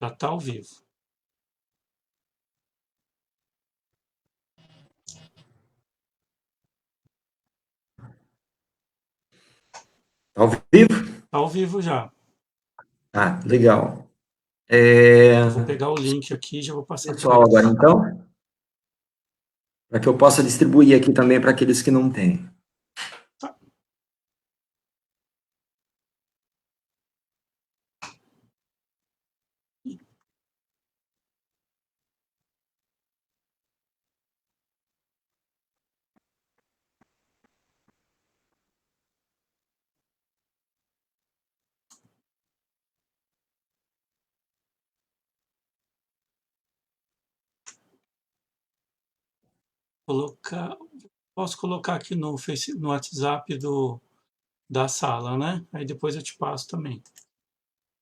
Já está ao vivo. Ao vivo? Está ao vivo já. Ah, legal. Vou pegar o link aqui e já vou passar para Pessoal, agora eles. então, para que eu possa distribuir aqui também para aqueles que não têm. Tá. Posso colocar aqui no WhatsApp da sala, né? Aí depois eu te passo também.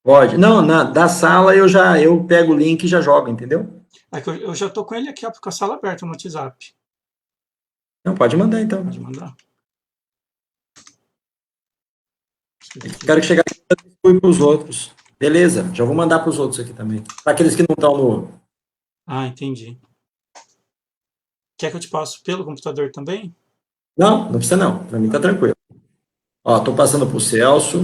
Pode. Não, da sala eu pego o link e já jogo, entendeu? É que eu já estou com ele aqui com a sala aberta no WhatsApp. Não, pode mandar então. Pode mandar? Quero que chegar aqui e distribui para os outros. Beleza, já vou mandar para os outros aqui também. Para aqueles que não estão no. Ah, entendi. Quer que eu te passo pelo computador também? Não, não precisa não. Para mim tá tranquilo. Ó, tô passando para o Celso.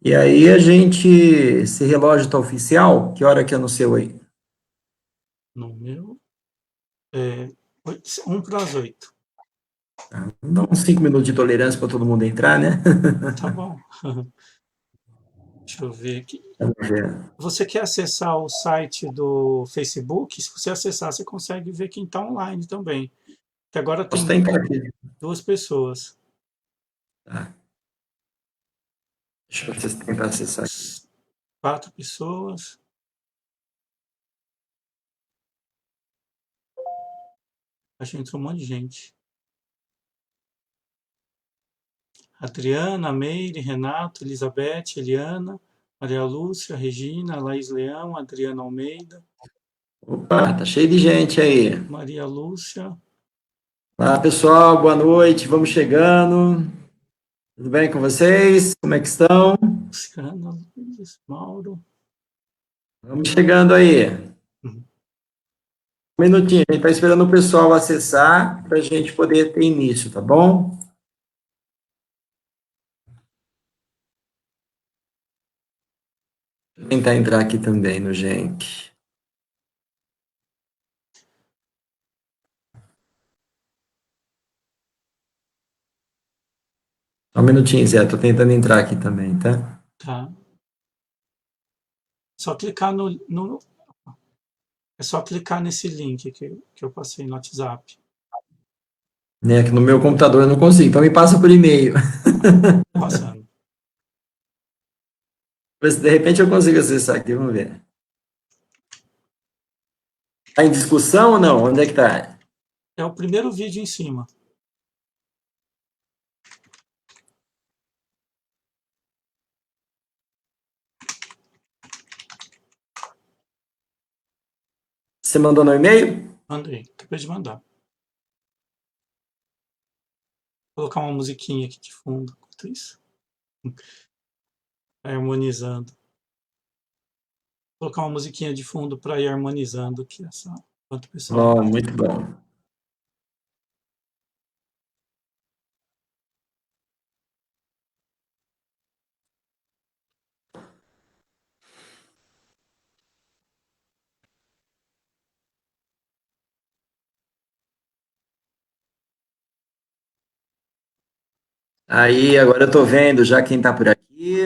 E aí a gente. Esse relógio tá oficial? Que hora que é no seu aí? No meu. É, 1 para as 8. Dá uns 5 minutos de tolerância para todo mundo entrar, né? Tá bom. Deixa eu ver aqui. Vamos ver. Você quer acessar o site do Facebook? Se você acessar, você consegue ver quem está online também. Que agora Posso tem tentar aqui. 2 pessoas. Tá. Deixa eu tentar acessar aqui. 4 pessoas. Acho que entrou um monte de gente. Adriana, Meire, Renato, Elizabeth, Eliana, Maria Lúcia, Regina, Laís Leão, Adriana Almeida, Opa, tá cheio de gente aí. Maria Lúcia, Olá, pessoal, boa noite, vamos chegando. Tudo bem com vocês? Como é que estão? Luciana, Luiz, Mauro. Vamos chegando aí. Uhum. Um minutinho, a gente está esperando o pessoal acessar para a gente poder ter início, tá bom? Vou tentar entrar aqui também no Genk. Só um minutinho, Zé, tô tentando entrar aqui também, tá? Tá. Só clicar é só clicar nesse link que eu passei no WhatsApp. Né, que no meu computador eu não consigo, então me passa por e-mail. Passando. Ver se de repente eu consigo acessar aqui, vamos ver. Tá em discussão ou não? Onde é que tá? É o primeiro vídeo em cima. Você mandou no e-mail? Mandei. Acabei de mandar. Vou colocar uma musiquinha aqui de fundo enquanto isso. Harmonizando. Vou colocar uma musiquinha de fundo para ir harmonizando aqui enquanto o pessoal Oh, entra. muito bom. Aí, agora eu tô vendo já quem tá por aqui.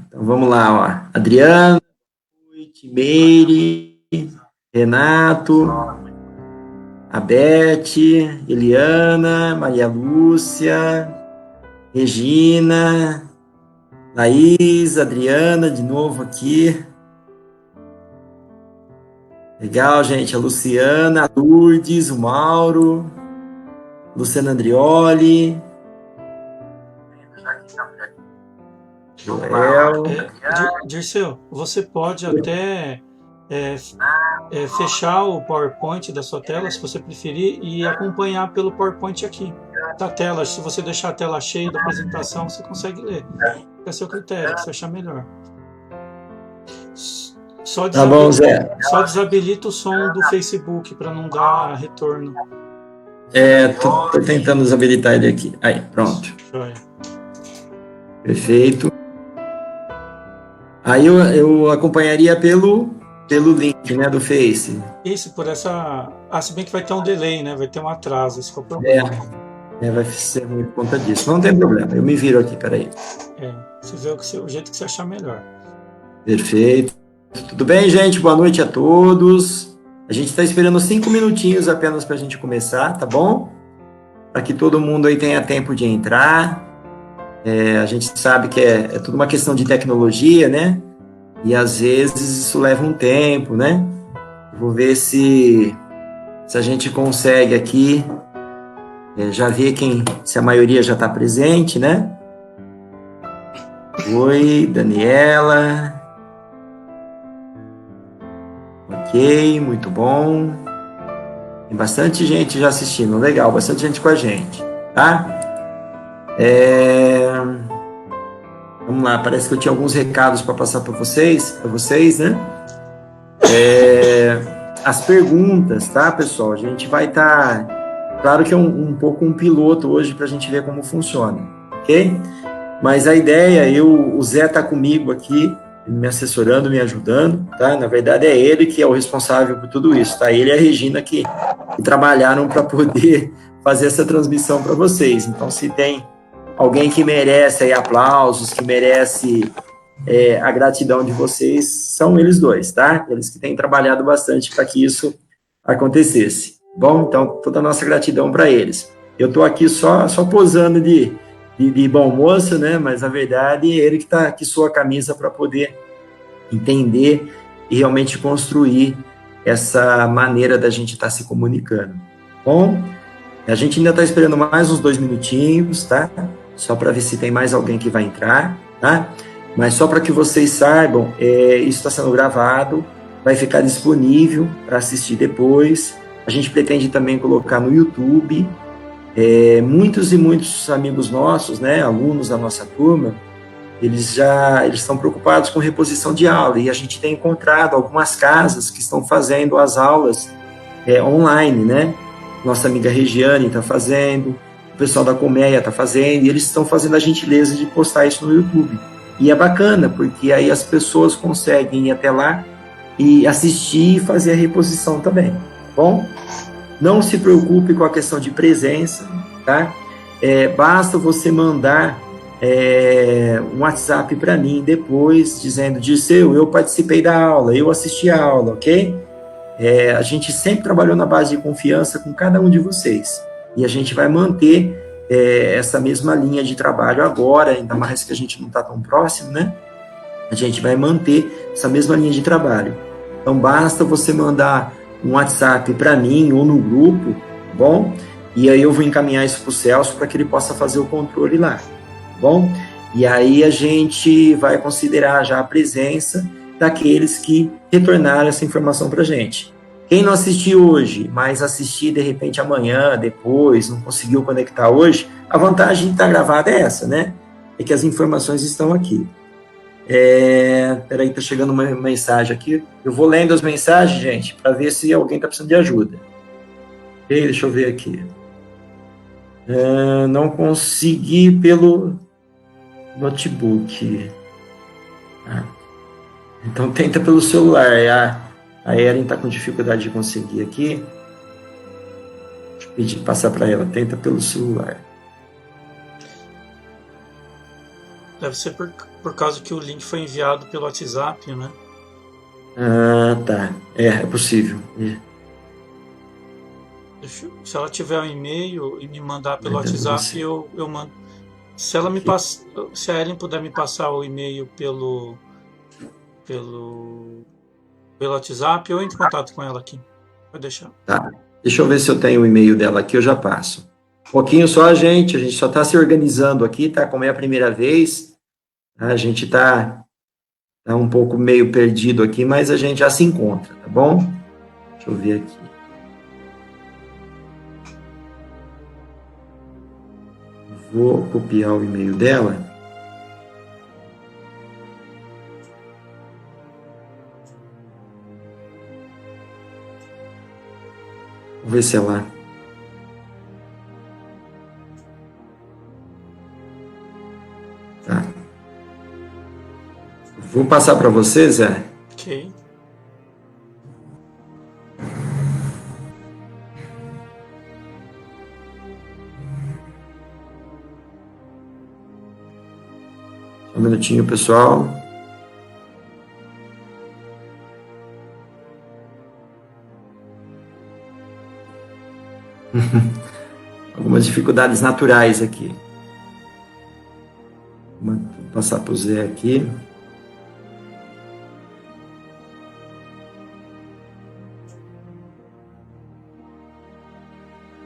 Então vamos lá, ó. Adriano, Meire, Renato, a Beth, Eliana, Maria Lúcia, Regina, Laís, Adriana, de novo aqui. Legal, gente. A Luciana, a Lourdes, o Mauro, Luciana Andrioli, Joel. Dirceu, você pode até é, fechar o PowerPoint da sua tela, se você preferir, e acompanhar pelo PowerPoint aqui da tela. Se você deixar a tela cheia da apresentação, você consegue ler. Fica a seu critério, que você achar melhor. Tá bom, Zé. Só desabilita o som do Facebook para não dar retorno. Tô tentando desabilitar ele aqui. Aí, pronto. Joia. Perfeito. Aí eu acompanharia pelo link, né, do Face. Isso, por essa... se bem que vai ter um delay, né? Vai ter um atraso, esse que é o problema. Vai ser ruim por conta disso. Não tem problema, eu me viro aqui, peraí. Você vê o jeito que você achar melhor. Perfeito. Tudo bem, gente? Boa noite a todos. A gente está esperando 5 minutinhos apenas para a gente começar, tá bom? Para que todo mundo aí tenha tempo de entrar. A gente sabe que é tudo uma questão de tecnologia, né? E às vezes isso leva um tempo, né? Vou ver se a gente consegue aqui já ver se a maioria já está presente, né? Oi, Daniela. Ok, muito bom. Tem bastante gente já assistindo, legal, bastante gente com a gente, tá? Vamos lá, parece que eu tinha alguns recados para passar para vocês, né? As perguntas, tá, pessoal? A gente vai estar... Claro que é um pouco um piloto hoje para a gente ver como funciona, ok? Mas a ideia, o Zé está comigo aqui, me assessorando, me ajudando, tá? Na verdade, é ele que é o responsável por tudo isso, tá? Ele e a Regina que trabalharam para poder fazer essa transmissão para vocês. Então, se tem alguém que merece aí aplausos, que merece a gratidão de vocês, são eles dois, tá? Eles que têm trabalhado bastante para que isso acontecesse. Bom, então, toda a nossa gratidão para eles. Eu estou aqui só posando de bom moço, né? Mas, na verdade, ele que sua a camisa para poder entender e realmente construir essa maneira da gente estar se comunicando. Bom, a gente ainda está esperando mais uns 2 minutinhos, tá? Só para ver se tem mais alguém que vai entrar, tá? Mas só para que vocês saibam, isso está sendo gravado, vai ficar disponível para assistir depois. A gente pretende também colocar no YouTube. Muitos e muitos amigos nossos, né, alunos da nossa turma, eles estão preocupados com reposição de aula, e a gente tem encontrado algumas casas que estão fazendo as aulas online, né? Nossa amiga Regiane está fazendo, o pessoal da Colmeia está fazendo, e eles estão fazendo a gentileza de postar isso no YouTube. E é bacana, porque aí as pessoas conseguem ir até lá e assistir e fazer a reposição também, tá bom? Não se preocupe com a questão de presença, tá? Basta você mandar um WhatsApp para mim depois, dizendo, Dirceu, eu participei da aula, eu assisti a aula, ok? A gente sempre trabalhou na base de confiança com cada um de vocês, e a gente vai manter essa mesma linha de trabalho agora, ainda mais que a gente não está tão próximo, né? A gente vai manter essa mesma linha de trabalho. Então, basta você mandar um WhatsApp para mim ou no grupo, tá bom? E aí eu vou encaminhar isso para o Celso para que ele possa fazer o controle lá, tá bom? E aí a gente vai considerar já a presença daqueles que retornaram essa informação para a gente. Quem não assistiu hoje, mas assistir de repente amanhã, depois, não conseguiu conectar hoje, a vantagem de estar gravada é essa, né? É que as informações estão aqui. Peraí, tá chegando uma mensagem aqui. Eu vou lendo as mensagens, gente, para ver se alguém está precisando de ajuda. Ok, deixa eu ver aqui. Não consegui pelo notebook. Então tenta pelo celular. A Erin está com dificuldade de conseguir aqui. Deixa eu pedir passar para ela. Tenta pelo celular. Deve ser por causa que o link foi enviado pelo WhatsApp, né? Tá. É possível. Se ela tiver um e-mail e me mandar pelo WhatsApp, eu mando. Se a Ellen puder me passar o e-mail pelo pelo WhatsApp, eu entro em contato com ela aqui. Pode deixar. Tá. Deixa eu ver se eu tenho o e-mail dela aqui, eu já passo. Um pouquinho só, a gente só está se organizando aqui, tá? Como é a primeira vez, a gente tá um pouco meio perdido aqui, mas a gente já se encontra, tá bom? Deixa eu ver aqui. Vou copiar o e-mail dela. Vou ver se ela... Tá. Vou passar para você, Zé. Ok. Um minutinho, pessoal. Algumas dificuldades naturais aqui. Vou passar para o Zé aqui.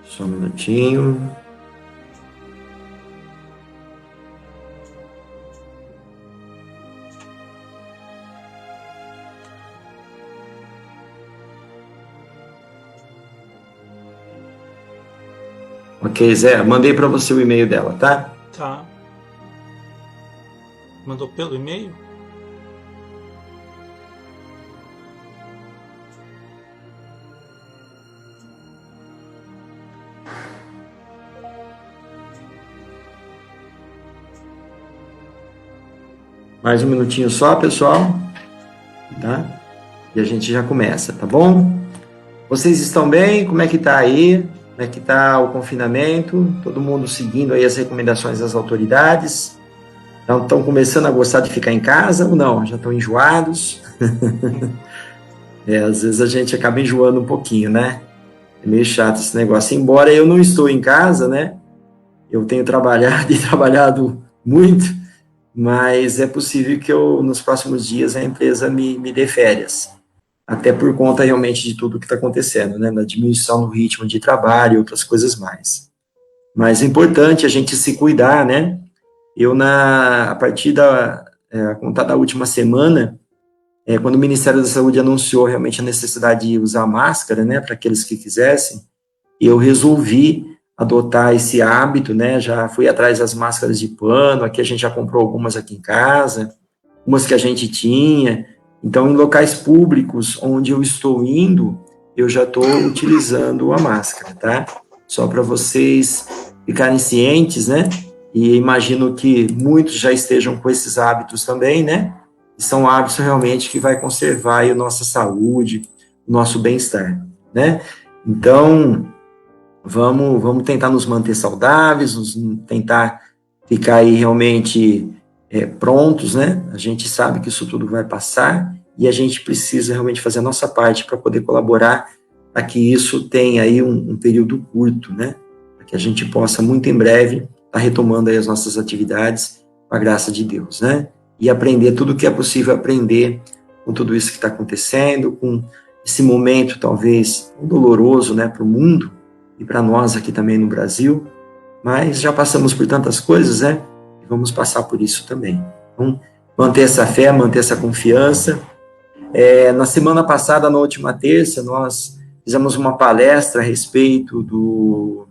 Só um minutinho. Ok, Zé, mandei para você o e-mail dela, tá? Tá. Mandou pelo e-mail? Mais um minutinho só, pessoal. Tá? E a gente já começa, tá bom? Vocês estão bem? Como é que tá aí? Como é que tá o confinamento? Todo mundo seguindo aí as recomendações das autoridades? Estão começando a gostar de ficar em casa ou não? Já estão enjoados? Às vezes a gente acaba enjoando um pouquinho, né? É meio chato esse negócio. Embora eu não estou em casa, né? Eu tenho trabalhado e trabalhado muito, mas é possível que nos próximos dias, a empresa me dê férias. Até por conta realmente de tudo que está acontecendo, né? Da diminuição no ritmo de trabalho e outras coisas mais. Mas é importante a gente se cuidar, né? Eu, a partir a contar da última semana, quando o Ministério da Saúde anunciou realmente a necessidade de usar máscara, né, para aqueles que quisessem, eu resolvi adotar esse hábito, né, já fui atrás das máscaras de pano, aqui a gente já comprou algumas aqui em casa, umas que a gente tinha, então em locais públicos onde eu estou indo, eu já estou utilizando a máscara, tá? Só para vocês ficarem cientes, né, e imagino que muitos já estejam com esses hábitos também, né, e são hábitos realmente que vai conservar aí a nossa saúde, o nosso bem-estar, né? Então, vamos tentar nos manter saudáveis, tentar ficar aí realmente prontos, né? A gente sabe que isso tudo vai passar e a gente precisa realmente fazer a nossa parte para poder colaborar para que isso tenha aí um período curto, né? Para que a gente possa, muito em breve, estar retomando aí as nossas atividades com a graça de Deus, né? E aprender tudo o que é possível aprender com tudo isso que está acontecendo, com esse momento talvez doloroso, né, para o mundo e para nós aqui também no Brasil, mas já passamos por tantas coisas, né, e vamos passar por isso também. Então, manter essa fé, manter essa confiança. Na semana passada, na última terça, nós fizemos uma palestra a respeito do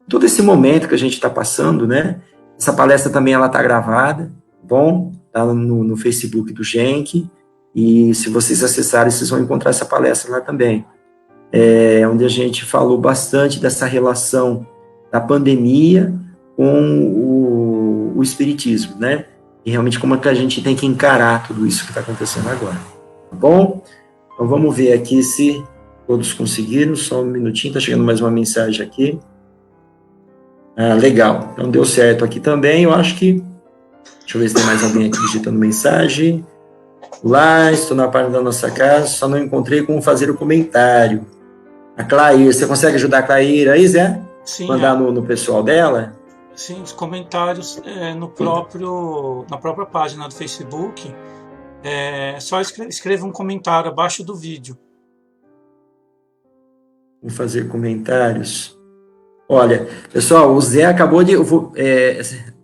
todo esse momento que a gente está passando, né? Essa palestra também ela está gravada, bom? Está no Facebook do Genk, e se vocês acessarem, vocês vão encontrar essa palestra lá também. Onde a gente falou bastante dessa relação da pandemia com o espiritismo, né? E realmente como é que a gente tem que encarar tudo isso que está acontecendo agora. Tá bom? Então vamos ver aqui se todos conseguiram. Só um minutinho, está chegando mais uma mensagem aqui. Legal. Então deu certo aqui também. Eu acho que... Deixa eu ver se tem mais alguém aqui digitando mensagem. Lá, estou na página da nossa casa, só não encontrei como fazer o comentário. A Clair, você consegue ajudar a Clair aí, Zé? Sim. Mandar no pessoal dela? Sim, os comentários na própria página do Facebook. só escreva um comentário abaixo do vídeo. Vou fazer comentários. Olha, pessoal, o Zé acabou de...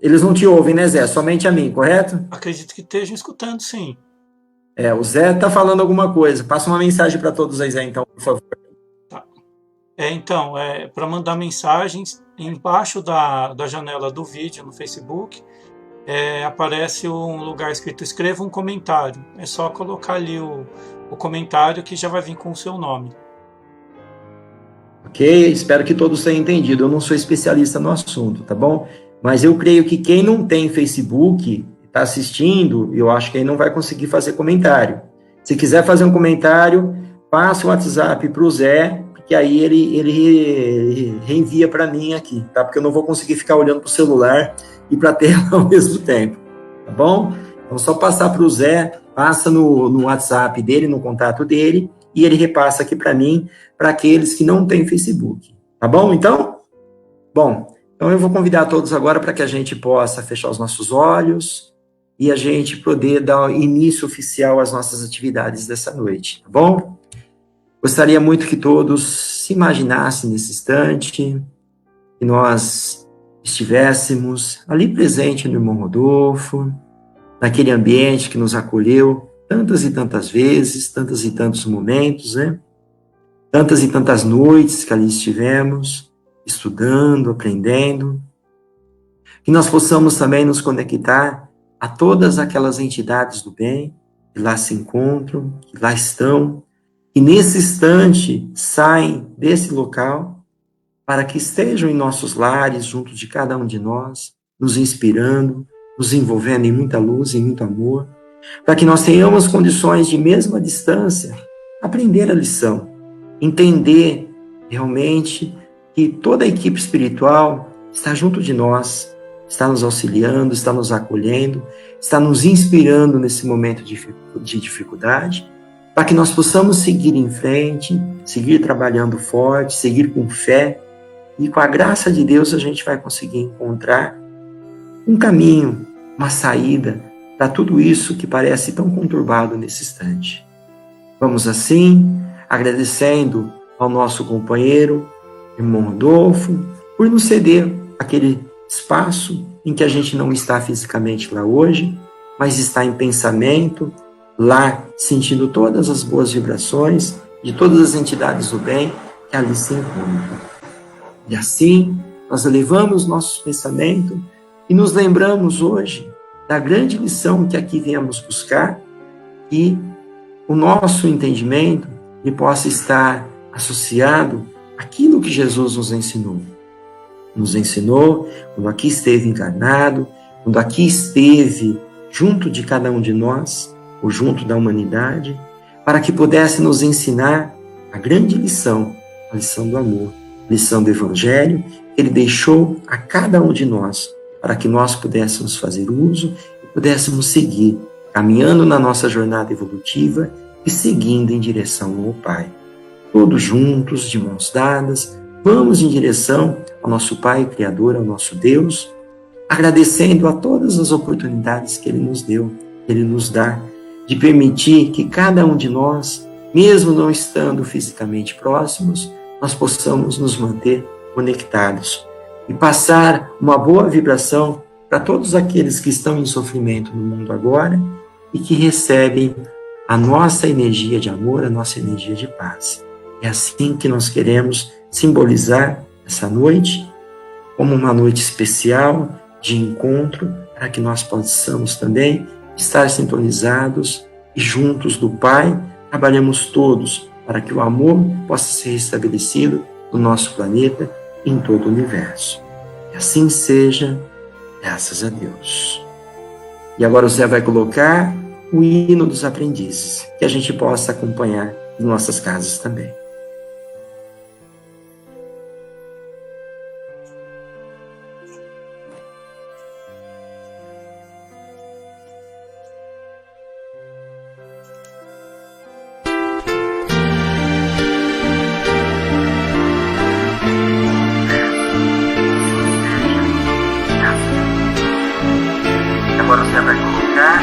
eles não te ouvem, né, Zé? Somente a mim, correto? Acredito que estejam escutando, sim. O Zé está falando alguma coisa. Passa uma mensagem para todos aí, Zé, então, por favor. Tá. Então, para mandar mensagens, embaixo da janela do vídeo no Facebook, aparece um lugar escrito escreva um comentário. É só colocar ali o comentário que já vai vir com o seu nome. Ok? Espero que todos tenham entendido. Eu não sou especialista no assunto, tá bom? Mas eu creio que quem não tem Facebook, está assistindo, eu acho que aí não vai conseguir fazer comentário. Se quiser fazer um comentário, passe o WhatsApp para o Zé, porque aí ele reenvia para mim aqui, tá? Porque eu não vou conseguir ficar olhando para o celular e para a tela ao mesmo tempo, tá bom? Então, só passar para o Zé, passa no WhatsApp dele, no contato dele, e ele repassa aqui para mim, para aqueles que não têm Facebook, tá bom, então? Bom, então eu vou convidar todos agora para que a gente possa fechar os nossos olhos e a gente poder dar início oficial às nossas atividades dessa noite, tá bom? Gostaria muito que todos se imaginassem nesse instante, que nós estivéssemos ali presente no irmão Rodolfo, naquele ambiente que nos acolheu tantas e tantas vezes, tantos e tantos momentos, né? Tantas e tantas noites que ali estivemos, estudando, aprendendo, que nós possamos também nos conectar a todas aquelas entidades do bem que lá se encontram, que lá estão, e nesse instante saem desse local para que estejam em nossos lares, junto de cada um de nós, nos inspirando, nos envolvendo em muita luz, em muito amor, para que nós tenhamos condições de, mesmo à distância, aprender a lição, entender realmente que toda a equipe espiritual está junto de nós, está nos auxiliando, está nos acolhendo, está nos inspirando nesse momento de dificuldade, para que nós possamos seguir em frente, seguir trabalhando forte, seguir com fé, e com a graça de Deus a gente vai conseguir encontrar um caminho, uma saída para tudo isso que parece tão conturbado nesse instante. Vamos assim, agradecendo ao nosso companheiro, irmão Rodolfo, por nos ceder aquele espaço em que a gente não está fisicamente lá hoje, mas está em pensamento, lá sentindo todas as boas vibrações de todas as entidades do bem que ali se encontram. E assim, nós elevamos nossos pensamentos e nos lembramos hoje da grande lição que aqui viemos buscar, e o nosso entendimento ele possa estar associado àquilo que Jesus nos ensinou. Nos ensinou quando aqui esteve encarnado, quando aqui esteve junto de cada um de nós, ou junto da humanidade, para que pudesse nos ensinar a grande lição, a lição do amor, a lição do Evangelho, que Ele deixou a cada um de nós, para que nós pudéssemos fazer uso e pudéssemos seguir, caminhando na nossa jornada evolutiva e seguindo em direção ao Pai. Todos juntos, de mãos dadas, vamos em direção ao nosso Pai Criador, ao nosso Deus, agradecendo a todas as oportunidades que Ele nos deu, que Ele nos dá, de permitir que cada um de nós, mesmo não estando fisicamente próximos, nós possamos nos manter conectados e passar uma boa vibração para todos aqueles que estão em sofrimento no mundo agora e que recebem a nossa energia de amor, a nossa energia de paz. É assim que nós queremos simbolizar essa noite como uma noite especial de encontro, para que nós possamos também estar sintonizados e juntos do Pai, trabalhamos todos para que o amor possa ser restabelecido no nosso planeta e em todo o universo. Que assim seja, graças a Deus. E agora o Zé vai colocar o hino dos aprendizes, que a gente possa acompanhar em nossas casas também. Agora você vai colocar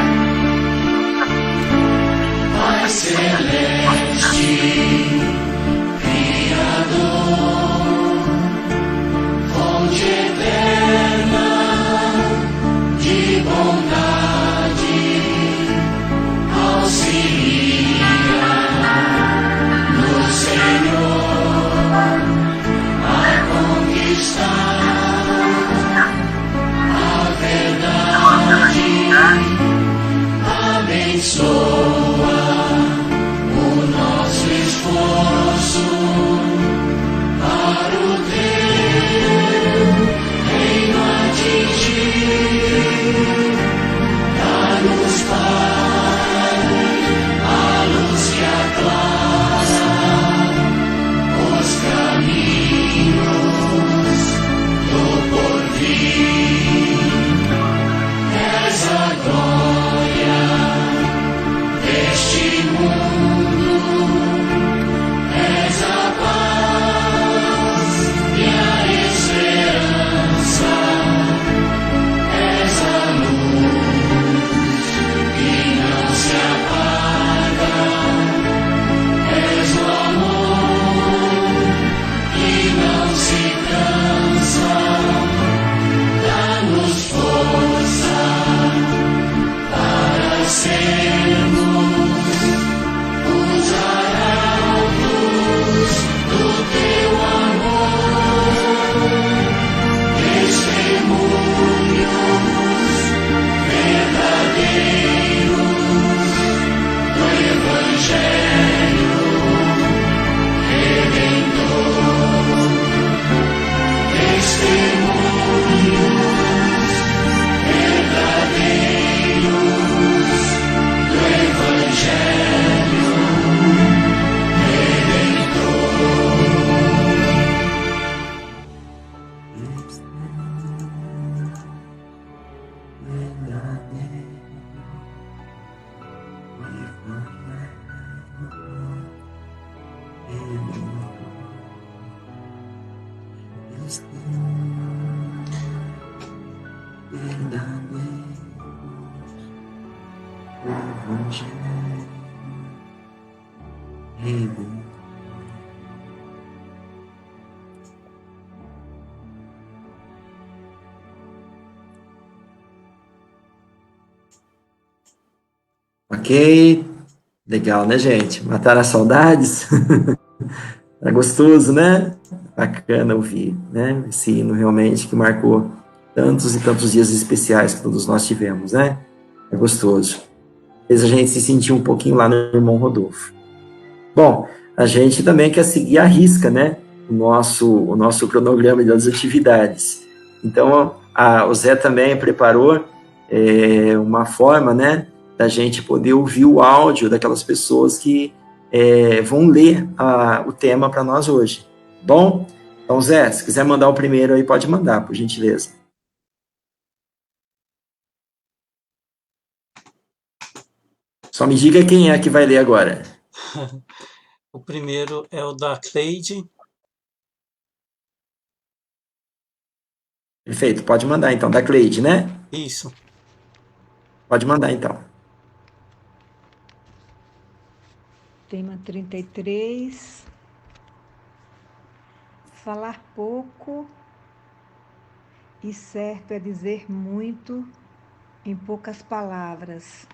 Ok, legal, né, gente? Mataram as saudades? Tá gostoso, né? Bacana ouvir, né? Esse hino realmente que marcou tantos e tantos dias especiais que todos nós tivemos, né? É gostoso. Fez a gente se sentir um pouquinho lá no irmão Rodolfo. Bom, a gente também quer seguir à risca, né? O nosso cronograma das atividades. Então, o Zé também preparou uma forma, né? Da gente poder ouvir o áudio daquelas pessoas que vão ler o tema para nós hoje. Bom? Então, Zé, se quiser mandar o primeiro aí, pode mandar, por gentileza. Só me diga quem é que vai ler agora. O primeiro é o da Cleide. Perfeito, pode mandar então, da Cleide, né? Isso. Pode mandar então. Tema 33. Falar pouco e certo é dizer muito em poucas palavras.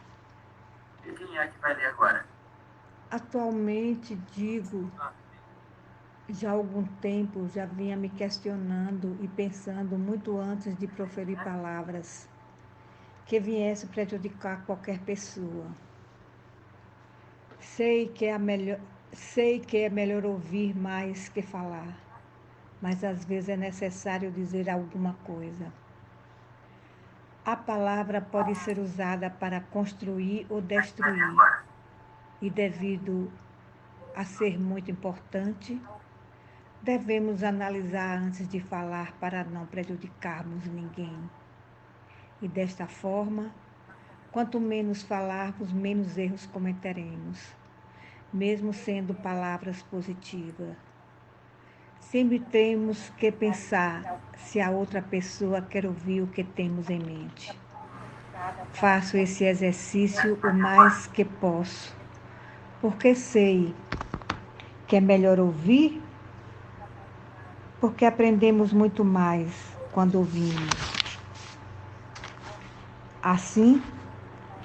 Quem é que vai ler agora? Atualmente digo, já há algum tempo já vinha me questionando e pensando muito antes de proferir palavras que viesse prejudicar qualquer pessoa. Sei que é melhor ouvir mais que falar, mas às vezes é necessário dizer alguma coisa. A palavra pode ser usada para construir ou destruir, e devido a ser muito importante, devemos analisar antes de falar para não prejudicarmos ninguém. E desta forma, quanto menos falarmos, menos erros cometeremos, mesmo sendo palavras positivas. Sempre temos que pensar se a outra pessoa quer ouvir o que temos em mente. Faço esse exercício o mais que posso, porque sei que é melhor ouvir, porque aprendemos muito mais quando ouvimos. Assim,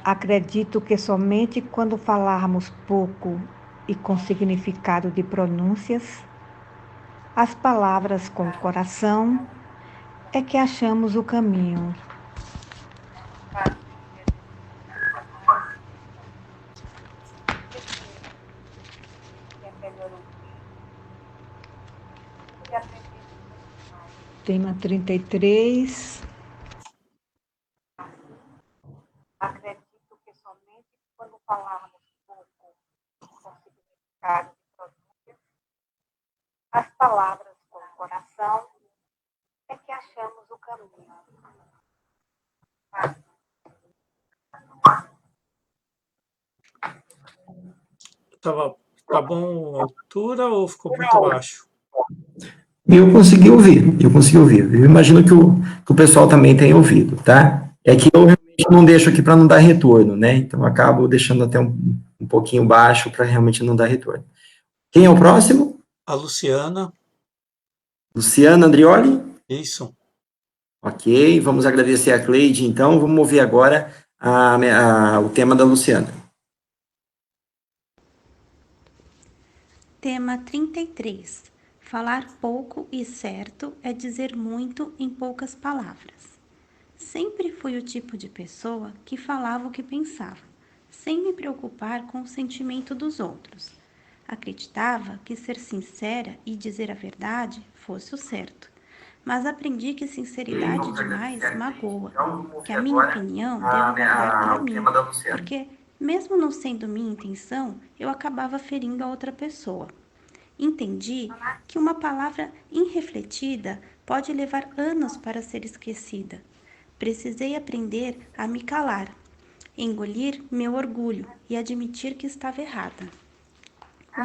acredito que somente quando falarmos pouco e com significado de pronúncias, as palavras com o coração, é que achamos o caminho. Tema 33. Acredito que somente quando falarmos pouco com significado de pronúncias, as palavras com o coração, é que achamos o caminho. Tá bom a altura ou ficou muito baixo? Eu consegui ouvir, eu consegui ouvir. Eu imagino que o pessoal também tenha ouvido, tá? É que eu realmente não deixo aqui para não dar retorno, né? Então eu acabo deixando até um pouquinho baixo para realmente não dar retorno. Quem é o próximo? A Luciana, Luciana Andrioli? isso. Ok, vamos agradecer a Cleide, então. Vamos ouvir agora o tema da Luciana. Tema 33. Falar pouco e certo é dizer muito em poucas palavras. Sempre fui o tipo de pessoa que falava o que pensava, sem me preocupar com o sentimento dos outros. Acreditava que ser sincera e dizer a verdade fosse o certo, mas aprendi que Ok, sinceridade vamos agradecer demais a Cleide, magoa, então. Vamos que ouvir a minha agora opinião devo guardar para o mim, tema da Luciana. porque, mesmo não sendo minha intenção, eu acabava ferindo a outra pessoa. Entendi que uma palavra irrefletida pode levar anos para ser esquecida. Precisei aprender a me calar, engolir meu orgulho e admitir que estava errada.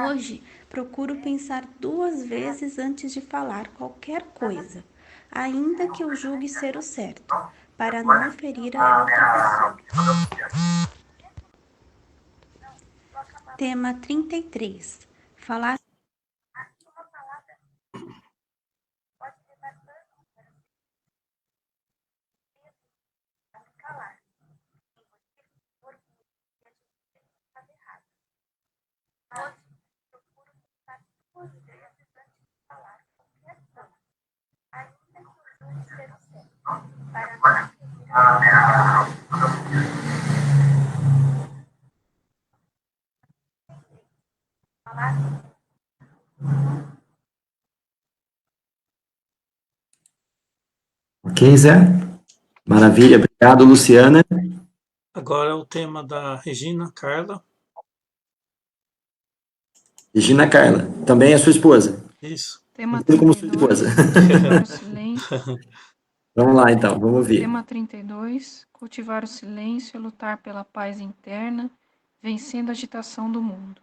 Hoje, procuro pensar 2 vezes antes de falar qualquer coisa, ainda que eu julgue ser o certo, para não ferir a outra pessoa. Tema 33. Falar Ok, Zé? Maravilha, obrigado, Luciana. Agora é o tema da Regina Carla, Regina Carla, também é sua esposa. isso. Tema Entendo como sua esposa. 32, cultivar o silêncio. Vamos lá, então, vamos ouvir. Tema 32, cultivar o silêncio e lutar pela paz interna, vencendo a agitação do mundo.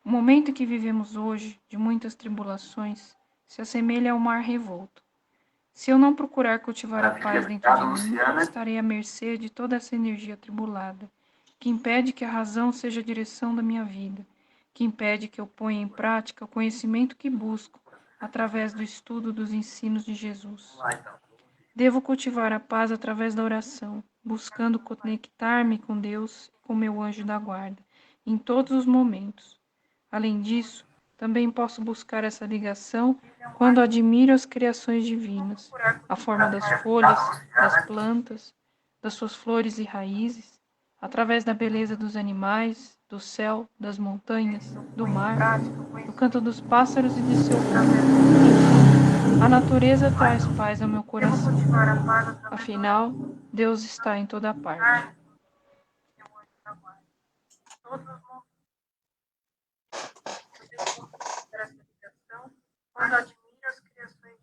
O momento que vivemos hoje, de muitas tribulações, se assemelha ao mar revolto. Se eu não procurar cultivar a paz dentro de mim, estarei à mercê de toda essa energia atribulada, que impede que a razão seja a direção da minha vida, que impede que eu ponha em prática o conhecimento que busco através do estudo dos ensinos de Jesus. Devo cultivar a paz através da oração, buscando conectar-me com Deus e com meu anjo da guarda, em todos os momentos. Além disso, também posso buscar essa ligação quando admiro as criações divinas, a forma das folhas, das plantas, das suas flores e raízes, através da beleza dos animais, do céu, das montanhas, do mar, do canto dos pássaros e de seu canto. A natureza traz paz ao meu coração. Afinal, Deus está em toda parte. quando admiro as criações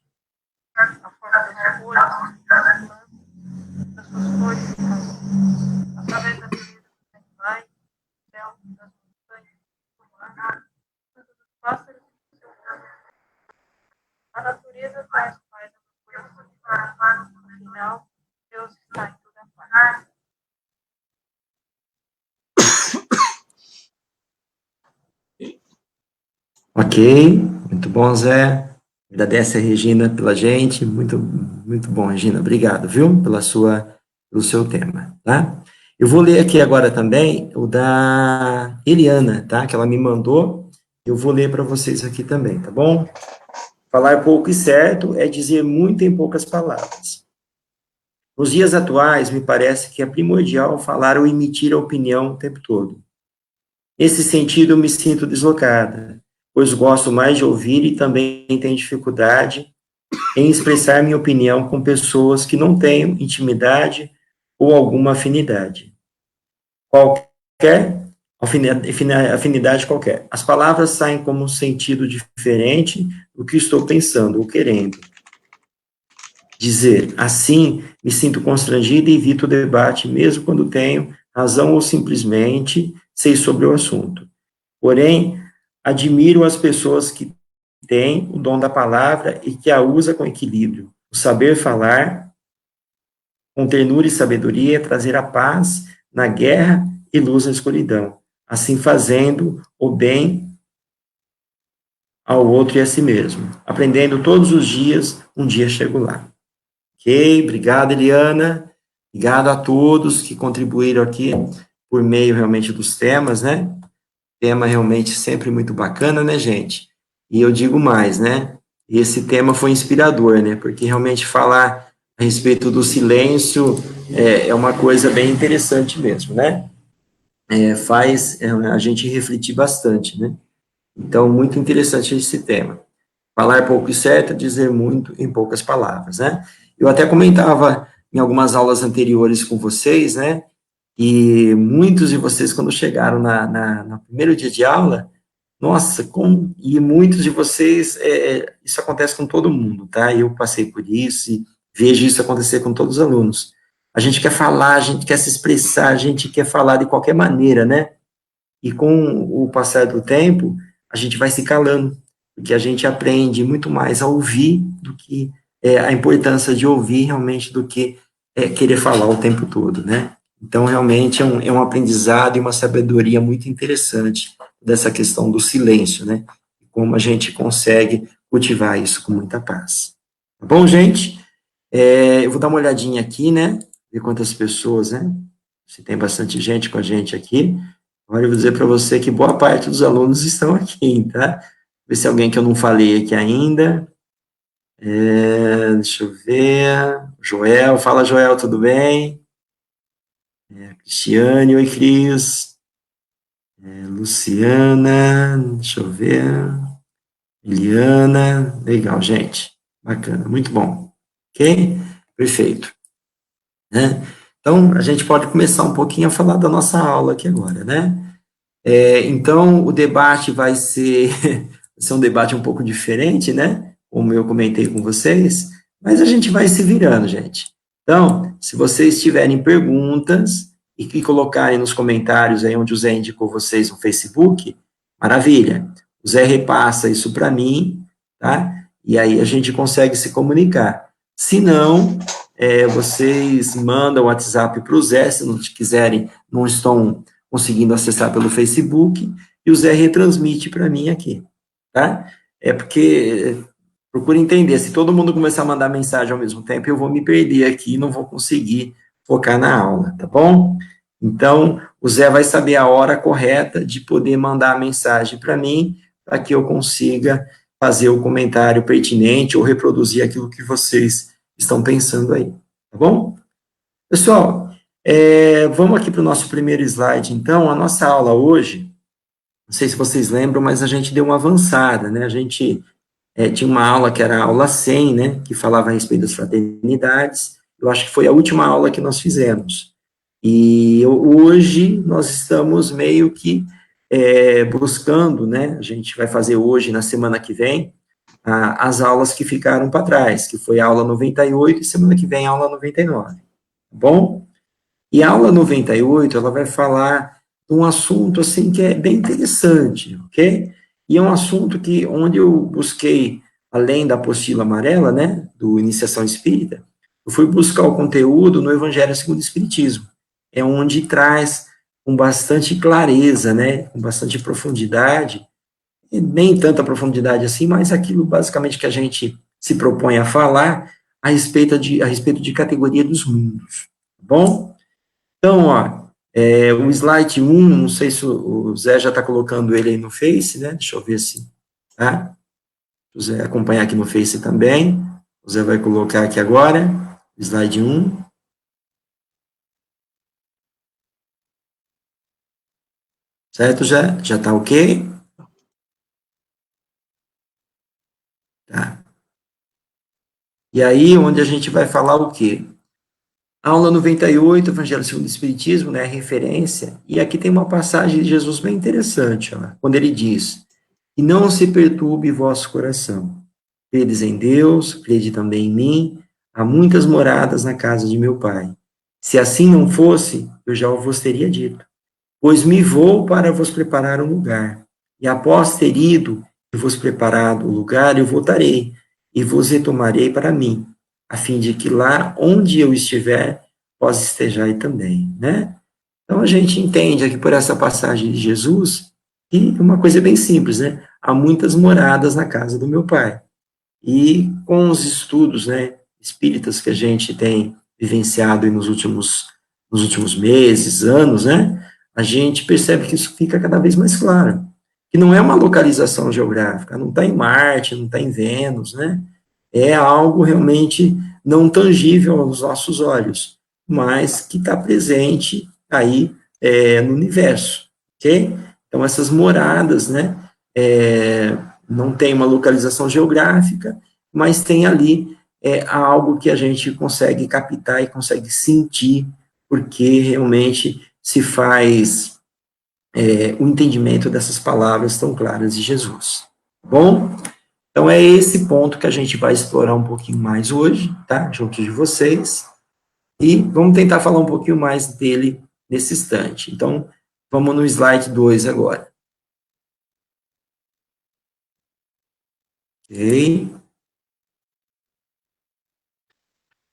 a forma das folhas, das plantas, das suas flores e raízes, através da beleza dos animais, do céu, das montanhas, do mar, dos pássaros e do seu canto. A natureza traz paz ao meu coração. Afinal, Deus está em toda parte. Ok, muito bom, Zé. Agradece a Regina pela gente, muito, muito bom, Regina, obrigado, viu, pelo seu tema, tá? Eu vou ler aqui agora também o da Eliana, tá, que ela me mandou, eu vou ler para vocês aqui também, tá bom? Falar pouco e certo é dizer muito em poucas palavras. Nos dias atuais, me parece que é primordial falar ou emitir a opinião o tempo todo. Nesse sentido, eu me sinto deslocada, pois gosto mais de ouvir e também tenho dificuldade em expressar minha opinião com pessoas que não tenham intimidade ou alguma afinidade. Qualquer afinidade qualquer. As palavras saem como um sentido diferente do que estou pensando ou querendo dizer. Assim, me sinto constrangido e evito o debate, mesmo quando tenho razão ou simplesmente sei sobre o assunto. Porém, admiro as pessoas que têm o dom da palavra e que a usa com equilíbrio. O saber falar com ternura e sabedoria é trazer a paz na guerra e luz na escuridão. Assim fazendo o bem ao outro e a si mesmo. Aprendendo todos os dias, um dia chego lá. Ok? Obrigado, Eliana. Obrigado a todos que contribuíram aqui por meio realmente dos temas, né? Tema realmente sempre muito bacana, né, gente? E eu digo mais, né? Esse tema foi inspirador, né? Porque realmente falar a respeito do silêncio é uma coisa bem interessante mesmo, né? Faz a gente refletir bastante, né? Então, muito interessante esse tema. Falar pouco e certo, dizer muito em poucas palavras, né? Eu até comentava em algumas aulas anteriores com vocês, né? E muitos de vocês, quando chegaram no primeiro dia de aula, nossa, e muitos de vocês, isso acontece com todo mundo, tá? Eu passei por isso e vejo isso acontecer com todos os alunos. A gente quer falar, a gente quer se expressar, a gente quer falar de qualquer maneira, né? E com o passar do tempo, a gente vai se calando, porque a gente aprende muito mais a ouvir do que a importância de ouvir realmente do que querer falar o tempo todo, né? Então, realmente, é um aprendizado e uma sabedoria muito interessante dessa questão do silêncio, né? Como a gente consegue cultivar isso com muita paz. Tá bom, gente? Eu vou dar uma olhadinha aqui, né? Ver quantas pessoas, né? Se tem bastante gente com a gente aqui. Agora eu vou dizer para você que boa parte dos alunos estão aqui, tá? Ver se alguém que eu não falei aqui ainda. Deixa eu ver. Joel, fala Joel, tudo bem? Cristiane, oi Cris. Luciana, deixa eu ver. Eliana, legal, gente. Bacana, muito bom. Ok? Perfeito. Né? Então, a gente pode começar um pouquinho a falar da nossa aula aqui agora, né? Então, o debate vai ser um debate um pouco diferente, né? Como eu comentei com vocês, mas a gente vai se virando, gente. Então, se vocês tiverem perguntas e que colocarem nos comentários aí onde o Zé indicou vocês no Facebook, maravilha. O Zé repassa isso para mim, tá? E aí a gente consegue se comunicar. Se não, vocês mandam o WhatsApp para o Zé, se não quiserem, não estão conseguindo acessar pelo Facebook, e o Zé retransmite para mim aqui, tá? Porque, procura entender, se todo mundo começar a mandar mensagem ao mesmo tempo, eu vou me perder aqui e não vou conseguir focar na aula, tá bom? Então, o Zé vai saber a hora correta de poder mandar a mensagem para mim, para que eu consiga fazer o comentário pertinente ou reproduzir aquilo que vocês estão pensando aí, tá bom? Pessoal, vamos aqui para o nosso primeiro slide, então. A nossa aula hoje, não sei se vocês lembram, mas a gente deu uma avançada, né? A gente tinha uma aula que era a aula 100, né? Que falava a respeito das fraternidades. Eu acho que foi a última aula que nós fizemos. E hoje nós estamos meio que buscando, né? A gente vai fazer hoje, na semana que vem, as aulas que ficaram para trás, que foi a aula 98 e semana que vem a aula 99. Tá bom? E a aula 98, ela vai falar de um assunto, assim, que é bem interessante, ok? E é um assunto onde eu busquei, além da apostila amarela, né, do Iniciação Espírita, eu fui buscar o conteúdo no Evangelho segundo o Espiritismo. É onde traz com bastante clareza, né, com bastante profundidade, nem tanta profundidade assim, mas aquilo basicamente que a gente se propõe a falar a respeito de categoria dos mundos, tá bom? Então, ó, o slide 1, não sei se o Zé já está colocando ele aí no Face, né? Deixa eu ver se, tá? O Zé acompanhar aqui no Face também. O Zé vai colocar aqui agora, slide 1. Certo, já está ok? Tá. E aí, onde a gente vai falar o quê? Aula 98, Evangelho segundo o Espiritismo, né, referência, e aqui tem uma passagem de Jesus bem interessante, ó, quando ele diz, e não se perturbe vosso coração, credes em Deus, crede também em mim, há muitas moradas na casa de meu Pai. Se assim não fosse, eu já vos teria dito, pois me vou para vos preparar um lugar, e após ter ido e vos preparado o lugar, eu voltarei, e vos retomarei para mim, a fim de que lá onde eu estiver, vós estejais também, né? Então a gente entende aqui por essa passagem de Jesus que uma coisa bem simples, né? Há muitas moradas na casa do meu Pai. E com os estudos, né, espíritas que a gente tem vivenciado nos últimos meses, anos, né, a gente percebe que isso fica cada vez mais claro. Que não é uma localização geográfica, não está em Marte, não está em Vênus, né? É algo realmente não tangível aos nossos olhos, mas que está presente aí no universo, ok? Então, essas moradas, né, não tem uma localização geográfica, mas tem ali algo que a gente consegue captar e consegue sentir, porque realmente se faz o entendimento dessas palavras tão claras de Jesus. Bom, então é esse ponto que a gente vai explorar um pouquinho mais hoje, tá? Junto de vocês. E vamos tentar falar um pouquinho mais dele nesse instante. Então, vamos no slide 2 agora. Ok.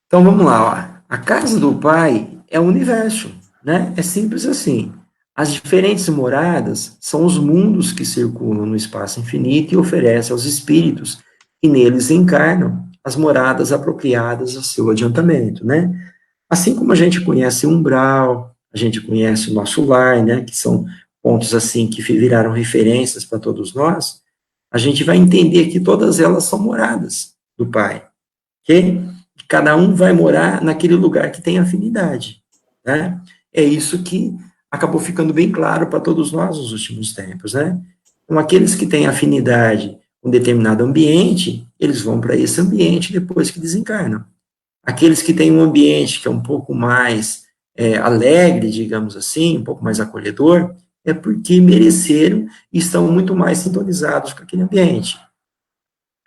Então, vamos lá. Ó. A casa do Pai é o universo, né? É simples assim. As diferentes moradas são os mundos que circulam no espaço infinito e oferecem aos espíritos que neles encarnam as moradas apropriadas ao seu adiantamento, né? Assim como a gente conhece o umbral, a gente conhece o nosso lar, né? Que são pontos assim que viraram referências para todos nós, a gente vai entender que todas elas são moradas do Pai, ok? Cada um vai morar naquele lugar que tem afinidade, né? É isso que acabou ficando bem claro para todos nós nos últimos tempos, né? Então, aqueles que têm afinidade com determinado ambiente, eles vão para esse ambiente depois que desencarnam. Aqueles que têm um ambiente que é um pouco mais alegre, digamos assim, um pouco mais acolhedor, é porque mereceram e estão muito mais sintonizados com aquele ambiente.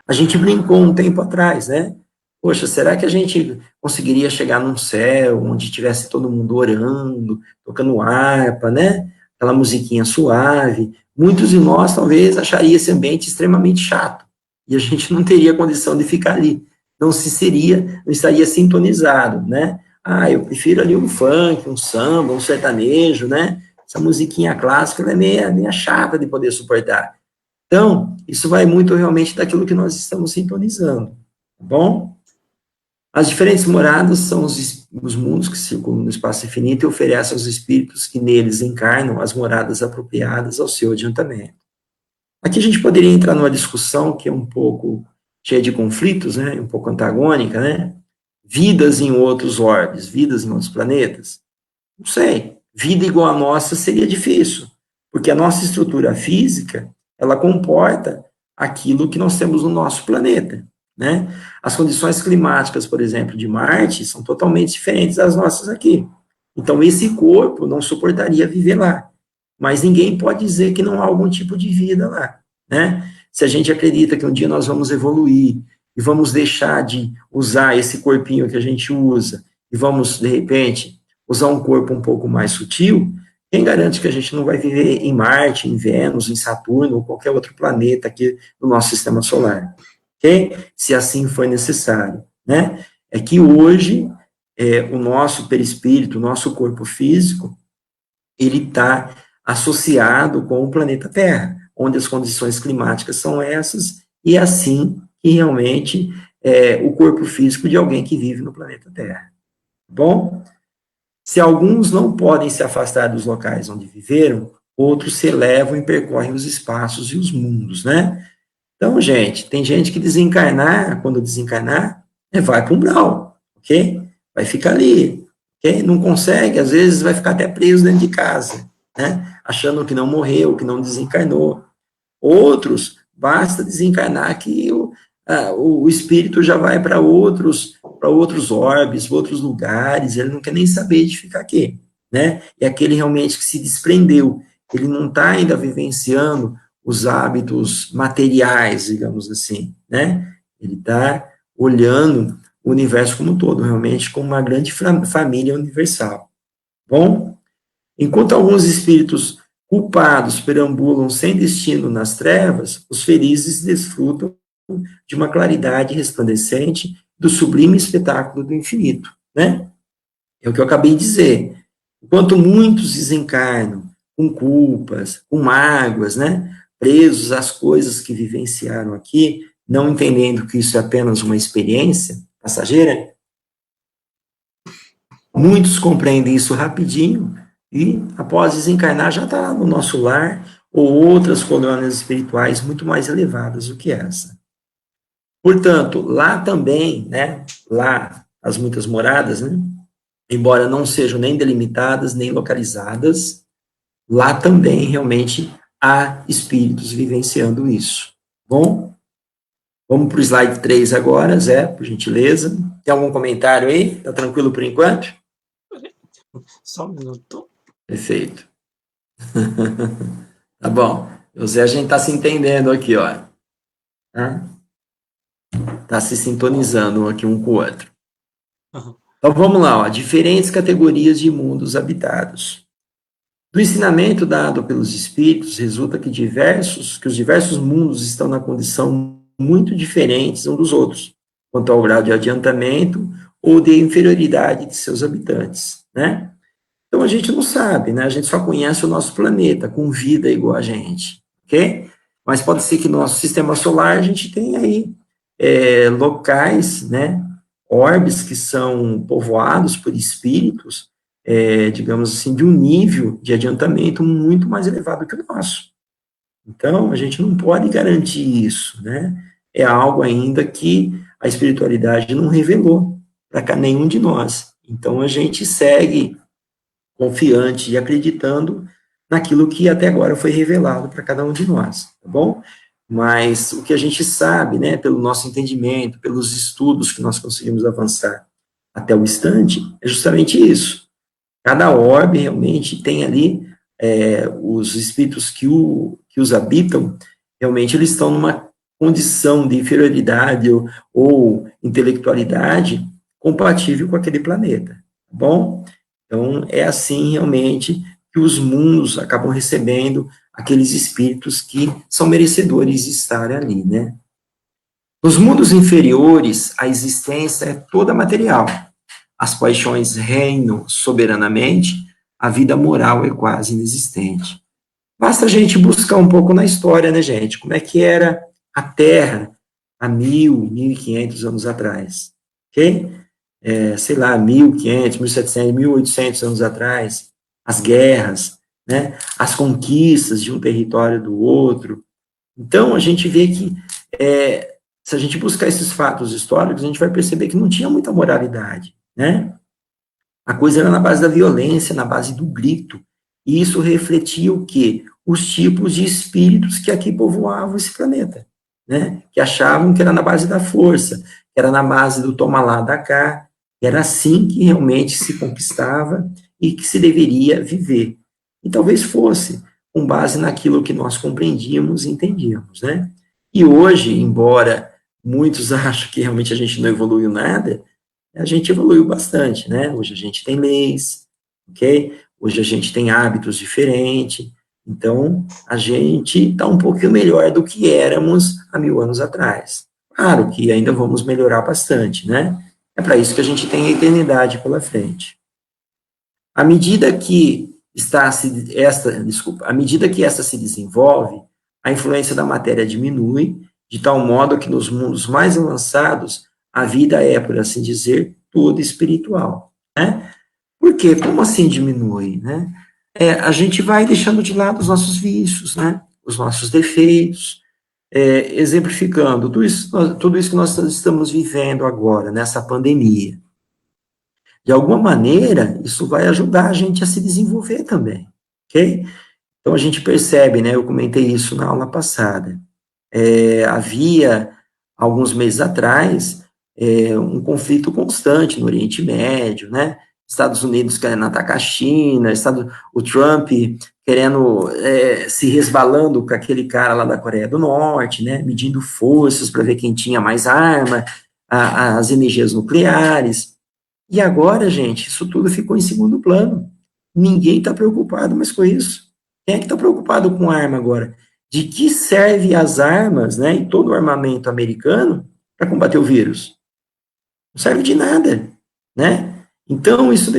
A gente brincou um tempo atrás, né? Poxa, será que a gente conseguiria chegar num céu onde tivesse todo mundo orando, tocando harpa, né? Aquela musiquinha suave. Muitos de nós talvez achariam esse ambiente extremamente chato e a gente não teria condição de ficar ali. Não estaria sintonizado, né? Ah, eu prefiro ali um funk, um samba, um sertanejo, né? Essa musiquinha clássica ela é meio chata de poder suportar. Então, isso vai muito realmente daquilo que nós estamos sintonizando, tá bom? As diferentes moradas são os mundos que circulam no espaço infinito e oferecem aos espíritos que neles encarnam as moradas apropriadas ao seu adiantamento. Aqui a gente poderia entrar numa discussão que é um pouco cheia de conflitos, né, um pouco antagônica, né? Vidas em outros orbes, vidas em outros planetas? Não sei. Vida igual a nossa seria difícil, porque a nossa estrutura física, ela comporta aquilo que nós temos no nosso planeta, né? As condições climáticas, por exemplo, de Marte, são totalmente diferentes das nossas aqui. Então, esse corpo não suportaria viver lá. Mas ninguém pode dizer que não há algum tipo de vida lá, né? Se a gente acredita que um dia nós vamos evoluir e vamos deixar de usar esse corpinho que a gente usa e vamos, de repente, usar um corpo um pouco mais sutil, quem garante que a gente não vai viver em Marte, em Vênus, em Saturno ou qualquer outro planeta aqui no nosso sistema solar? Ok? Se assim for necessário, né? É que hoje o nosso perispírito, o nosso corpo físico, ele está associado com o planeta Terra, onde as condições climáticas são essas, e é assim que realmente o corpo físico de alguém que vive no planeta Terra. Bom, se alguns não podem se afastar dos locais onde viveram, outros se elevam e percorrem os espaços e os mundos, né? Então, gente, tem gente que desencarnar, quando desencarnar, vai para um umbral, ok? Vai ficar ali, ok? Não consegue, às vezes vai ficar até preso dentro de casa, né? Achando que não morreu, que não desencarnou. Outros, basta desencarnar que o espírito já vai para outros orbes, outros lugares, ele não quer nem saber de ficar aqui, né? É aquele realmente que se desprendeu, ele não está ainda vivenciando os hábitos materiais, digamos assim, né? Ele está olhando o universo como um todo, realmente como uma grande família universal. Bom, enquanto alguns espíritos culpados perambulam sem destino nas trevas, os felizes desfrutam de uma claridade resplandecente do sublime espetáculo do infinito, né? É o que eu acabei de dizer. Enquanto muitos desencarnam com culpas, com mágoas, né? Presos às coisas que vivenciaram aqui, não entendendo que isso é apenas uma experiência passageira, muitos compreendem isso rapidinho e, após desencarnar, já está no nosso lar ou outras colônias espirituais muito mais elevadas do que essa. Portanto, lá também, né, lá as muitas moradas, né, embora não sejam nem delimitadas, nem localizadas, lá também realmente há espíritos vivenciando isso. Bom, vamos para o slide 3 agora, Zé, por gentileza. Tem algum comentário aí? Tá tranquilo por enquanto? Só um minuto. Perfeito. Tá bom. O Zé, a gente tá se entendendo aqui, ó. Tá se sintonizando aqui um com o outro. Uhum. Então vamos lá, ó. Diferentes categorias de mundos habitados. Do ensinamento dado pelos espíritos, resulta que os diversos mundos estão na condição muito diferentes uns dos outros, quanto ao grau de adiantamento ou de inferioridade de seus habitantes, né? Então a gente não sabe, né? A gente só conhece o nosso planeta, com vida igual a gente, ok? Mas pode ser que no nosso sistema solar a gente tenha aí locais, né? Orbes que são povoados por espíritos, digamos assim, de um nível de adiantamento muito mais elevado que o nosso. Então, a gente não pode garantir isso, né? É algo ainda que a espiritualidade não revelou para nenhum de nós. Então, a gente segue confiante e acreditando naquilo que até agora foi revelado para cada um de nós, tá bom? Mas o que a gente sabe, né, pelo nosso entendimento, pelos estudos que nós conseguimos avançar até o instante, é justamente isso. Cada orbe realmente tem ali os espíritos que os habitam, realmente eles estão numa condição de inferioridade ou intelectualidade compatível com aquele planeta, tá bom? Então, é assim realmente que os mundos acabam recebendo aqueles espíritos que são merecedores de estar ali, né? Nos mundos inferiores, a existência é toda material. As paixões reinam soberanamente, a vida moral é quase inexistente. Basta a gente buscar um pouco na história, né, gente? Como é que era a Terra há 1.500 anos atrás, ok? Sei lá, 1.500, 1.700, 1.800 anos atrás, as guerras, né? As conquistas de um território do outro. Então, a gente vê que, se a gente buscar esses fatos históricos, a gente vai perceber que não tinha muita moralidade, né? A coisa era na base da violência, na base do grito. E isso refletia o quê? Os tipos de espíritos que aqui povoavam esse planeta, né? Que achavam que era na base da força, que era na base do toma lá, dá cá. Era assim que realmente se conquistava e que se deveria viver. E talvez fosse com base naquilo que nós compreendíamos e entendíamos, né? E hoje, embora muitos achem que realmente a gente não evoluiu nada, a gente evoluiu bastante, né? Hoje a gente tem leis, ok? Hoje a gente tem hábitos diferentes, então a gente está um pouquinho melhor do que éramos há 1.000 anos atrás. Claro que ainda vamos melhorar bastante, né? É para isso que a gente tem a eternidade pela frente. À medida que esta se desenvolve, a influência da matéria diminui, de tal modo que nos mundos mais avançados, a vida é, por assim dizer, toda espiritual, né? Por quê? Como assim diminui, né? A gente vai deixando de lado os nossos vícios, né? Os nossos defeitos, exemplificando tudo isso que nós estamos vivendo agora, nessa pandemia. De alguma maneira, isso vai ajudar a gente a se desenvolver também, ok? Então, a gente percebe, né? Eu comentei isso na aula passada. Havia, alguns meses atrás, um conflito constante no Oriente Médio, né? Estados Unidos querendo atacar a China, o Trump querendo, se resbalando com aquele cara lá da Coreia do Norte, né? Medindo forças para ver quem tinha mais arma, as energias nucleares. E agora, gente, isso tudo ficou em segundo plano. Ninguém está preocupado mais com isso. Quem é que está preocupado com arma agora? De que serve as armas, né, e todo o armamento americano para combater o vírus? Não serve de nada, né? Então, isso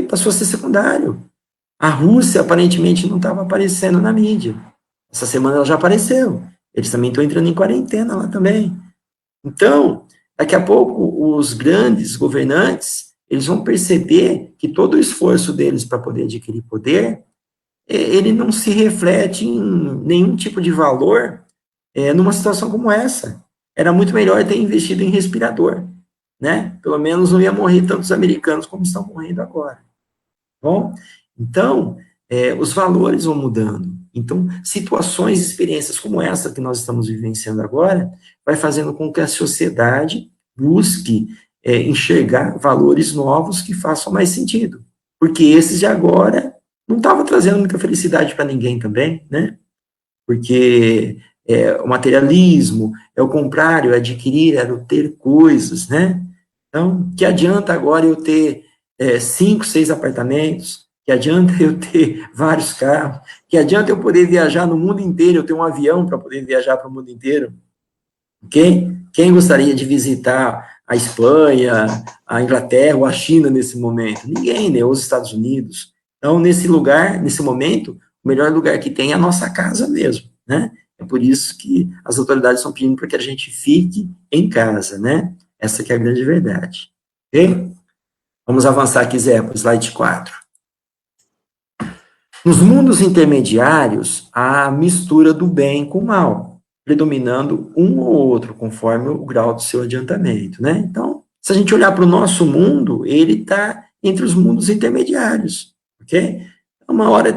passou a ser secundário. A Rússia, aparentemente, não estava aparecendo na mídia. Essa semana ela já apareceu. Eles também estão entrando em quarentena lá também. Então, daqui a pouco, os grandes governantes, eles vão perceber que todo o esforço deles para poder adquirir poder, ele não se reflete em nenhum tipo de valor numa situação como essa. Era muito melhor ter investido em respirador, né? Pelo menos não ia morrer tantos americanos como estão morrendo agora. Bom, então, os valores vão mudando. Então, situações, experiências como essa que nós estamos vivenciando agora, vai fazendo com que a sociedade busque enxergar valores novos que façam mais sentido. Porque esses de agora não estavam trazendo muita felicidade para ninguém também, né? Porque o materialismo, é o comprar, é o adquirir, é o ter coisas, né? Então, que adianta agora eu ter 5, 6 apartamentos? Que adianta eu ter vários carros? Que adianta eu poder viajar no mundo inteiro, eu ter um avião para poder viajar para o mundo inteiro? Quem gostaria de visitar a Espanha, a Inglaterra ou a China nesse momento? Ninguém, né? Os Estados Unidos. Então, nesse lugar, nesse momento, o melhor lugar que tem é a nossa casa mesmo, né? É por isso que as autoridades estão pedindo para que a gente fique em casa, né? Essa que é a grande verdade. Ok? Vamos avançar aqui, Zé, para o slide 4. Nos mundos intermediários, há a mistura do bem com o mal, predominando um ou outro, conforme o grau do seu adiantamento, né? Então, se a gente olhar para o nosso mundo, ele está entre os mundos intermediários, ok? Uma hora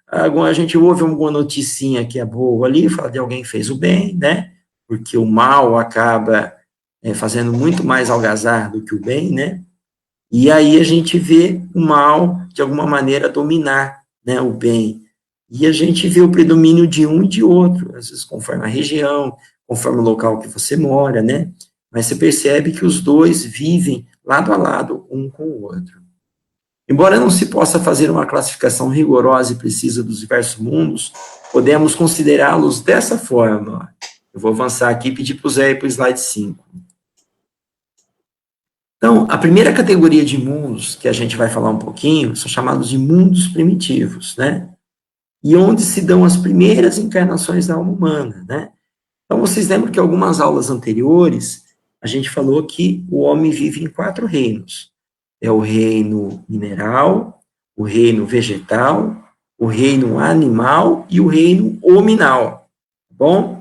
a gente ouve alguma noticinha que é boa ali, fala de alguém que fez o bem, né? Porque o mal acaba fazendo muito mais algazarra do que o bem, né? E aí a gente vê o mal, de alguma maneira, dominar, né, o bem. E a gente vê o predomínio de um e de outro, às vezes conforme a região, conforme o local que você mora, né? Mas você percebe que os dois vivem lado a lado, um com o outro. Embora não se possa fazer uma classificação rigorosa e precisa dos diversos mundos, podemos considerá-los dessa forma. Eu vou avançar aqui e pedir para o Zé ir para o slide 5. Então, a primeira categoria de mundos que a gente vai falar um pouquinho são chamados de mundos primitivos, né? E onde se dão as primeiras encarnações da alma humana, né? Então, vocês lembram que algumas aulas anteriores a gente falou que o homem vive em 4 reinos. É o reino mineral, o reino vegetal, o reino animal e o reino hominal, tá bom?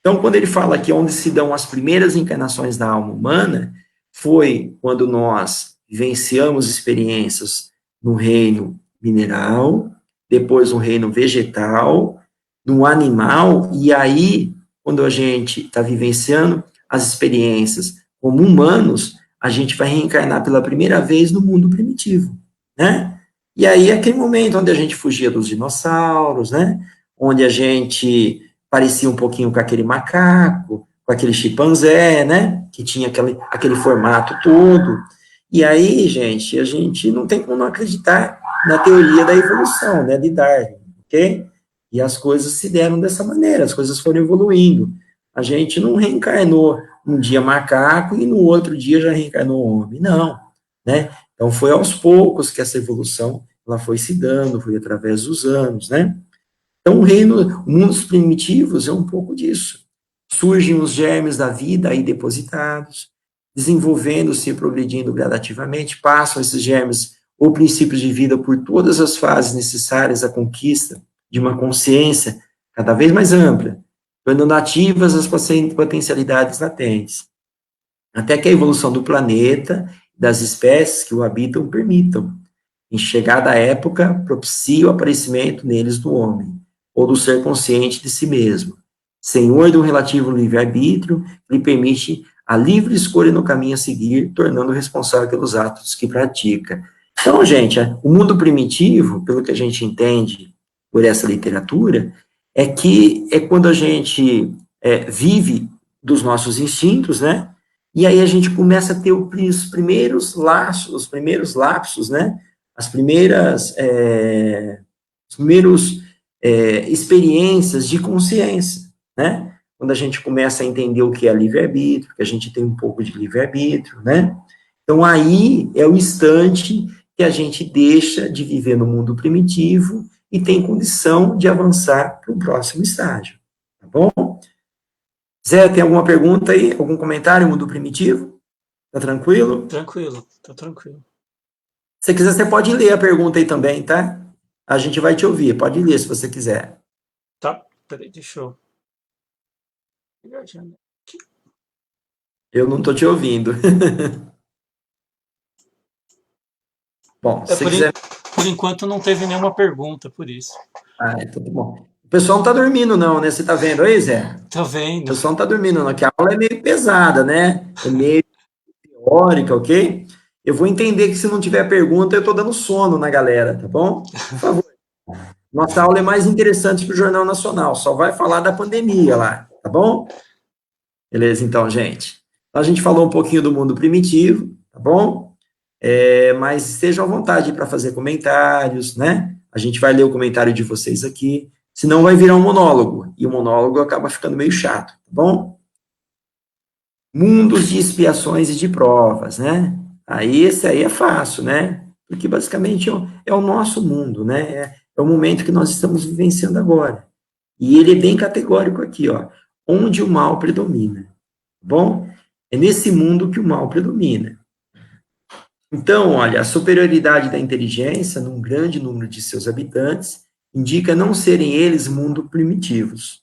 Então, quando ele fala que onde se dão as primeiras encarnações da alma humana, foi quando nós vivenciamos experiências no reino mineral, depois no reino vegetal, no animal, e aí, quando a gente está vivenciando as experiências como humanos, a gente vai reencarnar pela primeira vez no mundo primitivo, né? E aí, é aquele momento onde a gente fugia dos dinossauros, né? Onde a gente parecia um pouquinho com aquele macaco, com aquele chimpanzé, né, que tinha aquele formato todo. E aí, gente, a gente não tem como não acreditar na teoria da evolução, né, de Darwin, ok? E as coisas se deram dessa maneira, as coisas foram evoluindo. A gente não reencarnou um dia macaco e no outro dia já reencarnou homem, não, né? Então, foi aos poucos que essa evolução ela foi se dando, foi através dos anos, né? Então, o mundo dos primitivos é um pouco disso. Surgem os germes da vida aí depositados, desenvolvendo-se e progredindo gradativamente, passam esses germes ou princípios de vida por todas as fases necessárias à conquista de uma consciência cada vez mais ampla, tornando ativas as potencialidades latentes, até que a evolução do planeta, das espécies que o habitam, permitam, em chegada época, propicie o aparecimento neles do homem, ou do ser consciente de si mesmo, senhor do relativo livre-arbítrio, que lhe permite a livre escolha no caminho a seguir, tornando responsável pelos atos que pratica. Então, gente, o mundo primitivo, pelo que a gente entende por essa literatura, é que é quando a gente vive dos nossos instintos, né? E aí a gente começa a ter os primeiros laços, os primeiros lapsos, né? As primeiras experiências de consciência, né? Quando a gente começa a entender o que é livre-arbítrio, que a gente tem um pouco de livre-arbítrio, né? Então, aí é o instante que a gente deixa de viver no mundo primitivo e tem condição de avançar para o próximo estágio, tá bom? Zé, tem alguma pergunta aí? Algum comentário, mundo primitivo? Tá tranquilo? Tranquilo, tá tranquilo. Se você quiser, você pode ler a pergunta aí também, tá? A gente vai te ouvir, pode ler se você quiser. Tá, peraí, deixa eu... Eu não tô te ouvindo. Bom, se você quiser... Por enquanto não teve nenhuma pergunta, por isso. Ah, então tá bom. O pessoal não tá dormindo não, né? Você tá vendo aí, Zé? Tá vendo? O pessoal não tá dormindo não, que a aula é meio pesada, né? É meio teórica, ok? Eu vou entender que se não tiver pergunta, eu tô dando sono na galera, tá bom? Por favor. Nossa aula é mais interessante que o Jornal Nacional, só vai falar da pandemia lá, tá bom? Beleza, então, gente. Então, a gente falou um pouquinho do mundo primitivo, tá bom? Mas estejam à vontade para fazer comentários, né? A gente vai ler o comentário de vocês aqui, senão vai virar um monólogo, e o monólogo acaba ficando meio chato, tá bom? Mundos de expiações e de provas, né? Aí, esse aí é fácil, né? Porque, basicamente, é o nosso mundo, né? É o momento que nós estamos vivenciando agora. E ele é bem categórico aqui, ó. Onde o mal predomina. Bom, é nesse mundo que o mal predomina. Então, olha, a superioridade da inteligência num grande número de seus habitantes indica não serem eles mundos primitivos,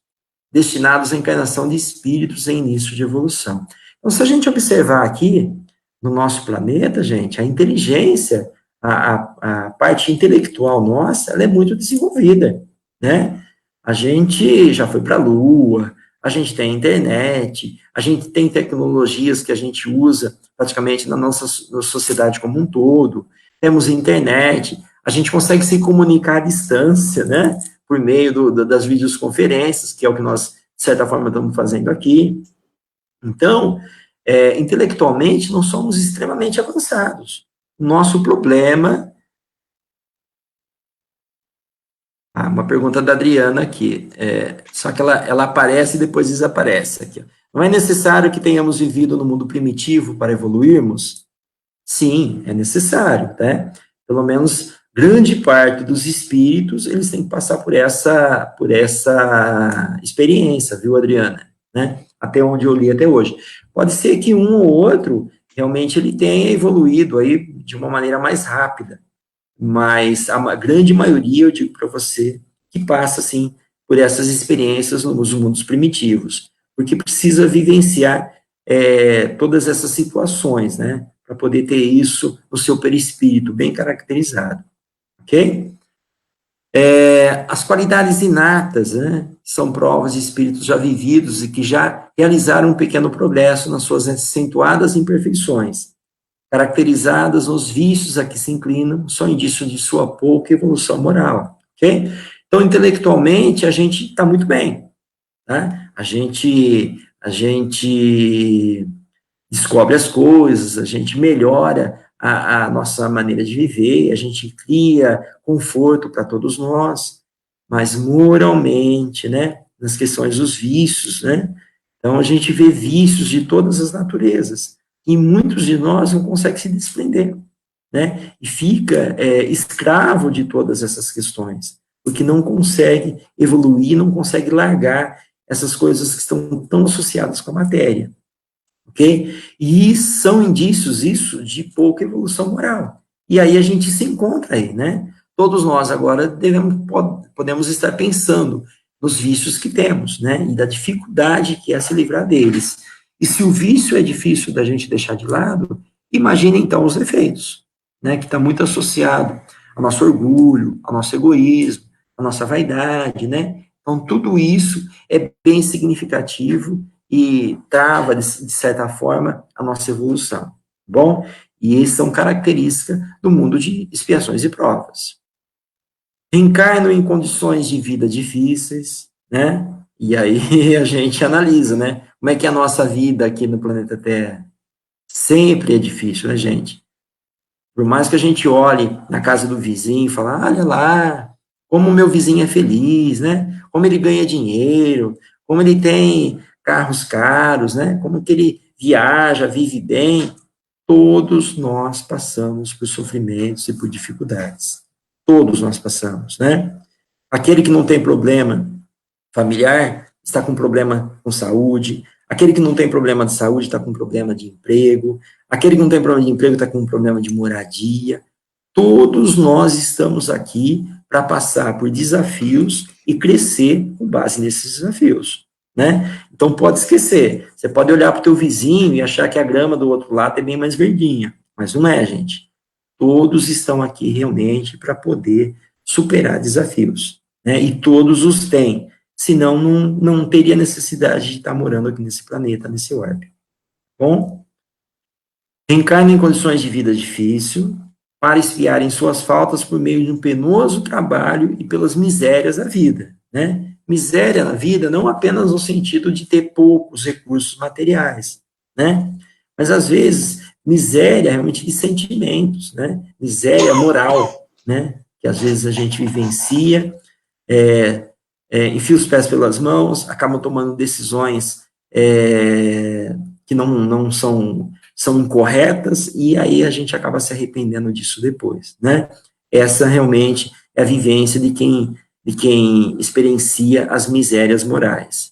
destinados à encarnação de espíritos em início de evolução. Então, se a gente observar aqui, no nosso planeta, gente, a inteligência, a parte intelectual nossa, ela é muito desenvolvida, né? A gente já foi para a Lua, a gente tem internet, a gente tem tecnologias que a gente usa praticamente na nossa sociedade como um todo, temos internet, a gente consegue se comunicar à distância, né, por meio das videoconferências, que é o que nós, de certa forma, estamos fazendo aqui. Então, intelectualmente, nós somos extremamente avançados. Nosso problema... uma pergunta da Adriana aqui, só que ela aparece e depois desaparece aqui. Não é necessário que tenhamos vivido no mundo primitivo para evoluirmos? Sim, é necessário, né? Pelo menos grande parte dos espíritos, eles têm que passar por essa experiência, viu, Adriana? Né? Até onde eu li até hoje. Pode ser que um ou outro, realmente, ele tenha evoluído aí de uma maneira mais rápida, mas a grande maioria, eu digo para você, que passa, assim, por essas experiências nos mundos primitivos, porque precisa vivenciar todas essas situações, né, para poder ter isso no seu perispírito bem caracterizado, ok? As qualidades inatas, né, são provas de espíritos já vividos e que já realizaram um pequeno progresso nas suas acentuadas imperfeições, caracterizadas nos vícios a que se inclinam, são indício de sua pouca evolução moral, ok? Então, intelectualmente, a gente está muito bem, tá? A gente descobre as coisas, a gente melhora a nossa maneira de viver, a gente cria conforto para todos nós, mas moralmente, né, nas questões dos vícios, né, então a gente vê vícios de todas as naturezas, e muitos de nós não conseguem se desprender, né, e fica escravo de todas essas questões. porque não consegue evoluir, não consegue largar essas coisas que estão tão associadas com a matéria, ok? E são indícios, isso, de pouca evolução moral. E aí a gente se encontra aí, né? Todos nós agora podemos estar pensando nos vícios que temos, né? E da dificuldade que é se livrar deles. E se o vício é difícil da gente deixar de lado, imagine então os defeitos, né? Que está muito associado ao nosso orgulho, ao nosso egoísmo, à nossa vaidade, né? Então, tudo isso é bem significativo e trava, de certa forma, a nossa evolução. Bom? E essas são características do mundo de expiações e provas. Reencarnam em condições de vida difíceis, né? E aí a gente analisa, né? Como é que é a nossa vida aqui no planeta Terra? Sempre é difícil, né, gente? Por mais que a gente olhe na casa do vizinho e fale, olha lá, como o meu vizinho é feliz, né? Como ele ganha dinheiro, como ele tem carros caros, né? Como que ele viaja, vive bem. Todos nós passamos por sofrimentos e por dificuldades. Todos nós passamos, né? Aquele que não tem problema familiar está com problema com saúde, aquele que não tem problema de saúde está com problema de emprego, aquele que não tem problema de emprego está com problema de moradia. Todos nós estamos aqui para passar por desafios e crescer com base nesses desafios, né? Então, pode esquecer. Você pode olhar para o teu vizinho e achar que a grama do outro lado é bem mais verdinha, mas não é, gente. Todos estão aqui realmente para poder superar desafios, né? E todos os têm. Senão, não teria necessidade de estar morando aqui nesse planeta, nesse orbe. Bom? Reencarna em condições de vida difícil, para expiarem suas faltas por meio de um penoso trabalho e pelas misérias da vida, né? Miséria na vida não apenas no sentido de ter poucos recursos materiais, né? Mas, às vezes, miséria realmente de sentimentos, né? Miséria moral, né? Que, às vezes, a gente vivencia, enfia os pés pelas mãos, acabam tomando decisões que não são incorretas, e aí a gente acaba se arrependendo disso depois, né? Essa realmente é a vivência de quem experiencia as misérias morais.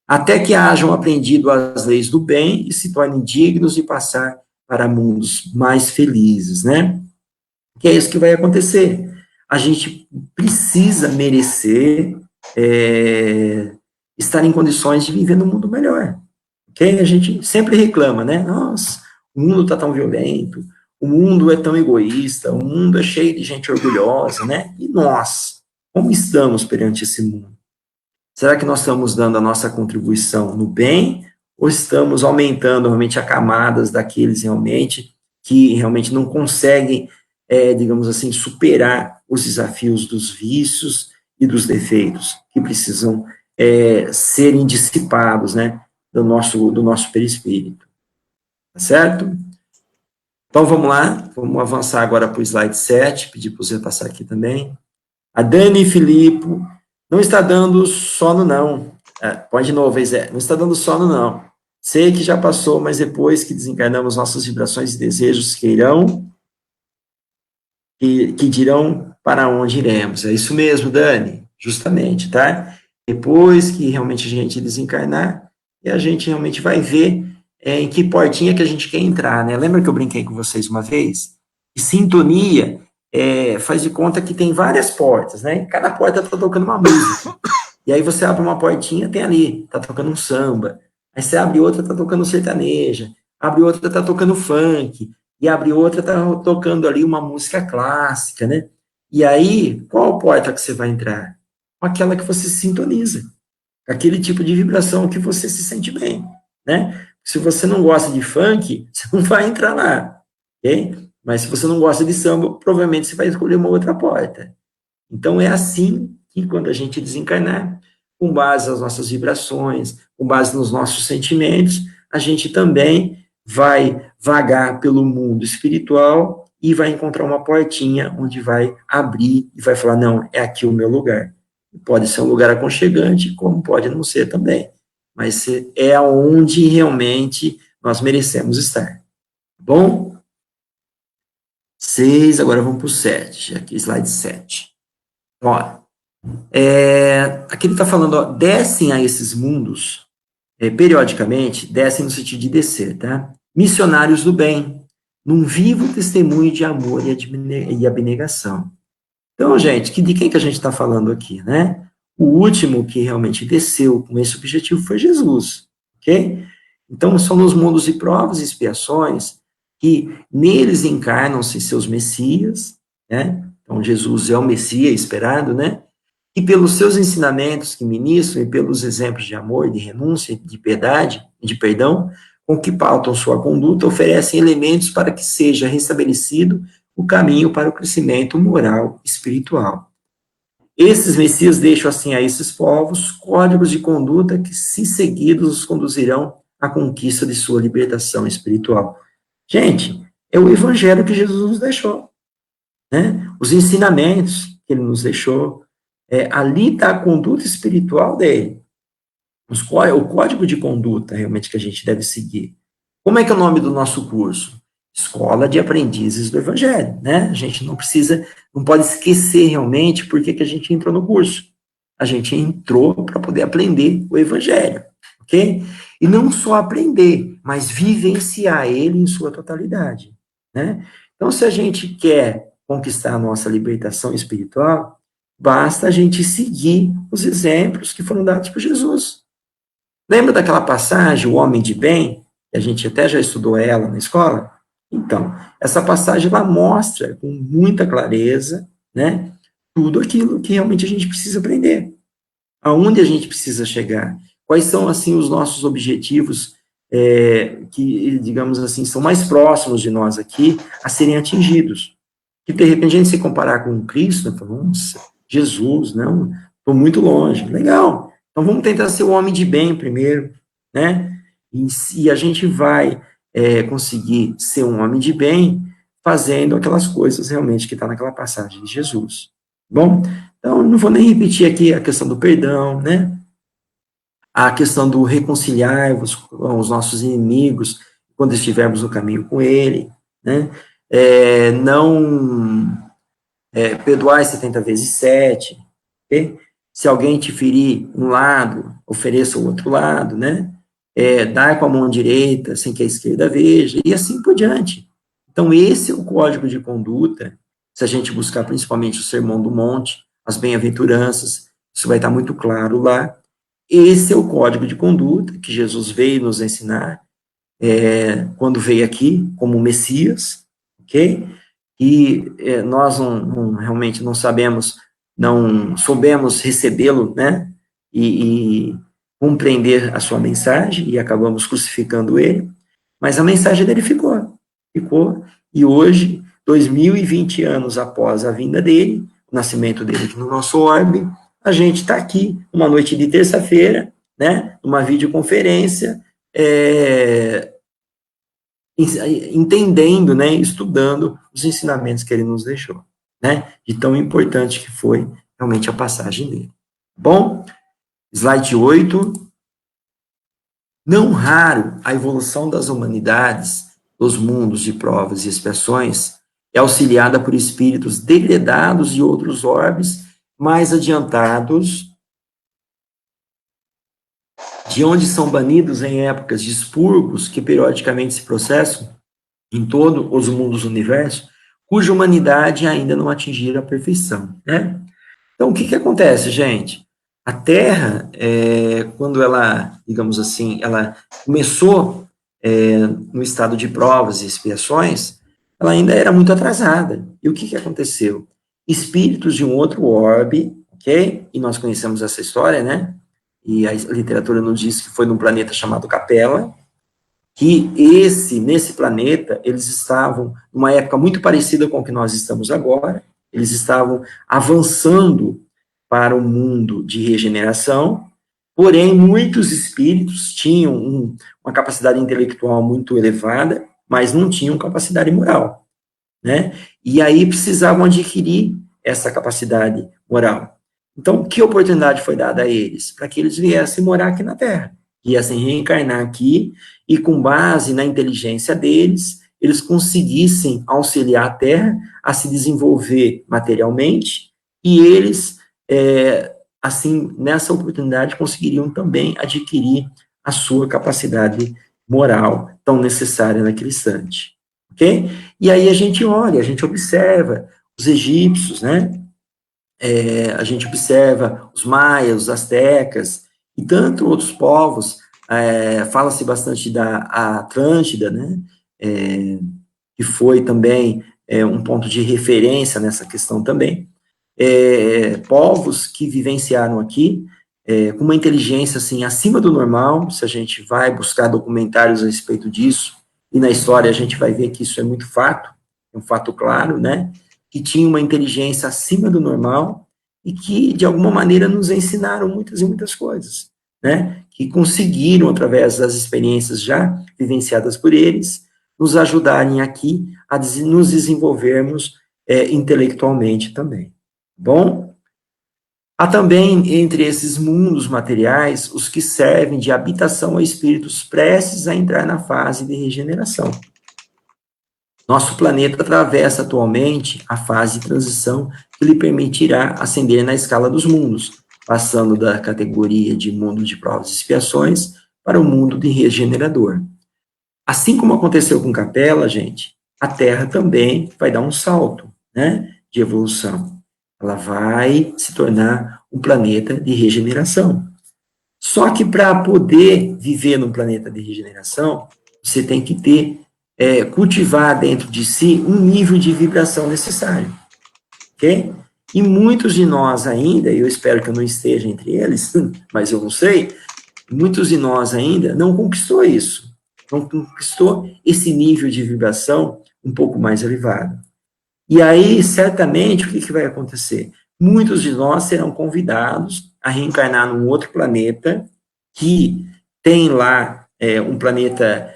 Até que hajam aprendido as leis do bem e se tornem dignos de passar para mundos mais felizes, né? Que é isso que vai acontecer. A gente precisa merecer estar em condições de viver num mundo melhor. Okay? A gente sempre reclama, né? Nossa, o mundo está tão violento, o mundo é tão egoísta, o mundo é cheio de gente orgulhosa, né? E nós, como estamos perante esse mundo? Será que nós estamos dando a nossa contribuição no bem, ou estamos aumentando realmente a camadas daqueles realmente que realmente não conseguem, digamos assim, superar os desafios dos vícios e dos defeitos, que precisam serem dissipados, né? Do nosso perispírito. Tá certo? Então, vamos lá. Vamos avançar agora para o slide 7. Pedir para você passar aqui também. A Dani Filipe não está dando sono, não. Põe de novo, Zé. Não está dando sono, não. Sei que já passou, mas depois que desencarnamos, nossas vibrações e desejos que dirão para onde iremos. É isso mesmo, Dani. Justamente, tá? Depois que realmente a gente desencarnar, e a gente realmente vai ver em que portinha que a gente quer entrar, né? Lembra que eu brinquei com vocês uma vez? E sintonia faz de conta que tem várias portas, né? E cada porta está tocando uma música. E aí você abre uma portinha, tem ali, tá tocando um samba. Aí você abre outra, tá tocando sertaneja. Abre outra, tá tocando funk. E abre outra, tá tocando ali uma música clássica, né? E aí, qual porta que você vai entrar? Com aquela que você se sintoniza. Aquele tipo de vibração que você se sente bem, né? Se você não gosta de funk, você não vai entrar lá, ok? Mas se você não gosta de samba, provavelmente você vai escolher uma outra porta. Então, é assim que quando a gente desencarnar, com base nas nossas vibrações, com base nos nossos sentimentos, a gente também vai vagar pelo mundo espiritual e vai encontrar uma portinha onde vai abrir e vai falar, não, é aqui o meu lugar. Pode ser um lugar aconchegante, como pode não ser também. Mas é onde realmente nós merecemos estar. Bom? 6, agora vamos para o 7. Aqui, slide 7. Ó, Aqui ele está falando, ó, descem a esses mundos, periodicamente, descem no sentido de descer, tá? Missionários do bem, num vivo testemunho de amor e abnegação. Então, gente, de quem que a gente está falando aqui, né? O último que realmente desceu com esse objetivo foi Jesus, ok? Então, são nos mundos de provas e expiações que neles encarnam-se seus messias, né? Então, Jesus é o Messias esperado, né? E pelos seus ensinamentos que ministram e pelos exemplos de amor, de renúncia, de piedade, de perdão, com que pautam sua conduta, oferecem elementos para que seja restabelecido o caminho para o crescimento moral e espiritual. Esses messias deixam, assim, a esses povos códigos de conduta que, se seguidos, os conduzirão à conquista de sua libertação espiritual. Gente, é o evangelho que Jesus nos deixou, né? Os ensinamentos que ele nos deixou, ali está a conduta espiritual dele. O código de conduta, realmente, que a gente deve seguir. Como é que é o nome do nosso curso? Escola de Aprendizes do Evangelho, né? A gente não pode esquecer realmente por que a gente entrou no curso. A gente entrou para poder aprender o Evangelho, ok? E não só aprender, mas vivenciar ele em sua totalidade, né? Então, se a gente quer conquistar a nossa libertação espiritual, basta a gente seguir os exemplos que foram dados por Jesus. Lembra daquela passagem, o homem de bem, que a gente até já estudou ela na escola? Então, essa passagem, ela mostra com muita clareza, né, tudo aquilo que realmente a gente precisa aprender. Aonde a gente precisa chegar. Quais são, assim, os nossos objetivos que, digamos assim, são mais próximos de nós aqui a serem atingidos. Que, de repente, a gente se comparar com Cristo, né, fala, nossa, Jesus, não, estou muito longe. Legal. Então, vamos tentar ser o homem de bem primeiro, né? E a gente vai conseguir ser um homem de bem fazendo aquelas coisas realmente que está naquela passagem de Jesus. Bom, então, não vou nem repetir aqui a questão do perdão, né? A questão do reconciliar-vos com os nossos inimigos quando estivermos no caminho com ele, né? Perdoar 70 vezes 7, ok? Se alguém te ferir um lado, ofereça o outro lado, né? Dar com a mão direita sem que a esquerda veja, e assim por diante. Então, esse é o código de conduta, se a gente buscar principalmente o Sermão do Monte, as bem-aventuranças, isso vai estar muito claro lá. Esse é o código de conduta que Jesus veio nos ensinar, quando veio aqui, como Messias, ok? E nós realmente não soubemos recebê-lo, né? E compreender a sua mensagem, e acabamos crucificando ele, mas a mensagem dele ficou, e hoje, 2020 anos após a vinda dele, o nascimento dele aqui no nosso orbe, a gente está aqui, uma noite de terça-feira, né, numa videoconferência, entendendo, né, estudando os ensinamentos que ele nos deixou, né, de tão importante que foi realmente a passagem dele. Bom, slide 8. Não raro, a evolução das humanidades, dos mundos de provas e expiações, é auxiliada por espíritos degradados e outros orbes mais adiantados, de onde são banidos em épocas de expurgos que periodicamente se processam em todos os mundos do universo, cuja humanidade ainda não atingiram a perfeição, né? Então, o que acontece, gente? A Terra, quando ela, digamos assim, ela começou no estado de provas e expiações, ela ainda era muito atrasada. E o que aconteceu? Espíritos de um outro orbe, ok? E nós conhecemos essa história, né? E a literatura nos diz que foi num planeta chamado Capela, que nesse planeta, eles estavam numa época muito parecida com o que nós estamos agora, eles estavam avançando para o mundo de regeneração, porém, muitos espíritos tinham uma capacidade intelectual muito elevada, mas não tinham capacidade moral, né? E aí precisavam adquirir essa capacidade moral. Então, que oportunidade foi dada a eles? Para que eles viessem morar aqui na Terra, viessem reencarnar aqui, e com base na inteligência deles, eles conseguissem auxiliar a Terra a se desenvolver materialmente, e eles assim, nessa oportunidade, conseguiriam também adquirir a sua capacidade moral tão necessária naquele instante, ok? E aí a gente olha, a gente observa os egípcios, né? A gente observa os maias, os astecas e tantos outros povos. Fala-se bastante da Atlântida, né? Que foi também um ponto de referência nessa questão também. Povos que vivenciaram aqui com uma inteligência assim acima do normal. Se a gente vai buscar documentários a respeito disso, e na história a gente vai ver que isso é muito fato, é um fato claro, né? Que tinha uma inteligência acima do normal e que, de alguma maneira, nos ensinaram muitas e muitas coisas, né? Que conseguiram, através das experiências já vivenciadas por eles, nos ajudarem aqui a nos desenvolvermos intelectualmente também. Bom, há também, entre esses mundos materiais, os que servem de habitação a espíritos prestes a entrar na fase de regeneração. Nosso planeta atravessa atualmente a fase de transição que lhe permitirá ascender na escala dos mundos, passando da categoria de mundo de provas e expiações para o mundo de regenerador. Assim como aconteceu com Capela, gente, a Terra também vai dar um salto, né, de evolução. Ela vai se tornar um planeta de regeneração. Só que para poder viver num planeta de regeneração, você tem que ter, cultivar dentro de si um nível de vibração necessário, ok? E muitos de nós ainda, eu espero que eu não esteja entre eles, mas eu não sei, muitos de nós ainda não conquistou isso, não conquistou esse nível de vibração um pouco mais elevado. E aí, certamente, o que vai acontecer? Muitos de nós serão convidados a reencarnar num outro planeta que tem lá um planeta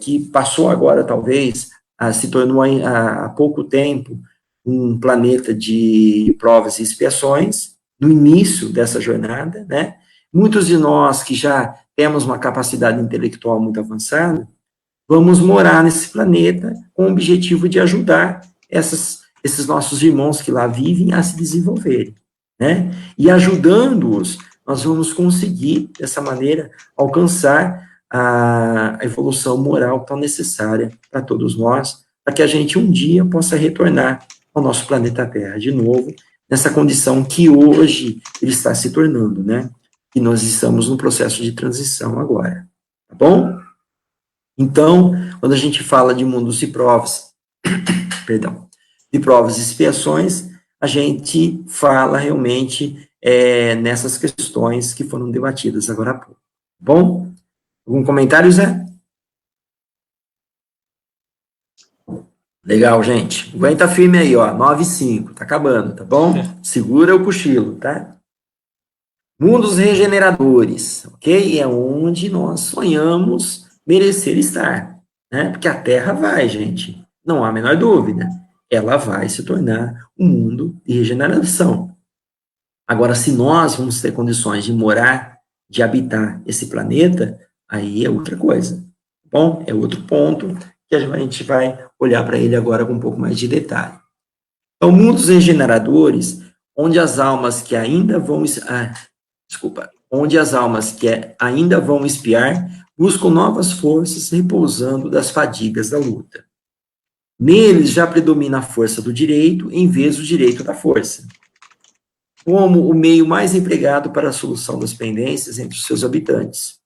que passou agora, talvez, se tornou há pouco tempo um planeta de provas e expiações, no início dessa jornada, né? Muitos de nós que já temos uma capacidade intelectual muito avançada, vamos morar nesse planeta com o objetivo de ajudar esses nossos irmãos que lá vivem a se desenvolverem, né? E ajudando-os, nós vamos conseguir, dessa maneira, alcançar a evolução moral tão necessária para todos nós, para que a gente um dia possa retornar ao nosso planeta Terra de novo, nessa condição que hoje ele está se tornando, né? E nós estamos no processo de transição agora, tá bom? Então, quando a gente fala de mundos de provas, perdão, de provas e expiações, a gente fala realmente nessas questões que foram debatidas agora há pouco. Bom? Algum comentário, Zé? Legal, gente. Aguenta firme aí, ó. 9:05, tá acabando, tá bom? Segura o cochilo, tá? Mundos regeneradores, ok? É onde nós sonhamos merecer estar, né? Porque a Terra vai, gente. Não há a menor dúvida. Ela vai se tornar um mundo de regeneração. Agora, se nós vamos ter condições de morar, de habitar esse planeta, aí é outra coisa. Bom, é outro ponto que a gente vai olhar para ele agora com um pouco mais de detalhe. Então, mundos regeneradores, onde as almas que ainda vão... onde as almas que ainda vão espiar buscam novas forças repousando das fadigas da luta. Neles já predomina a força do direito em vez do direito da força, como o meio mais empregado para a solução das pendências entre os seus habitantes,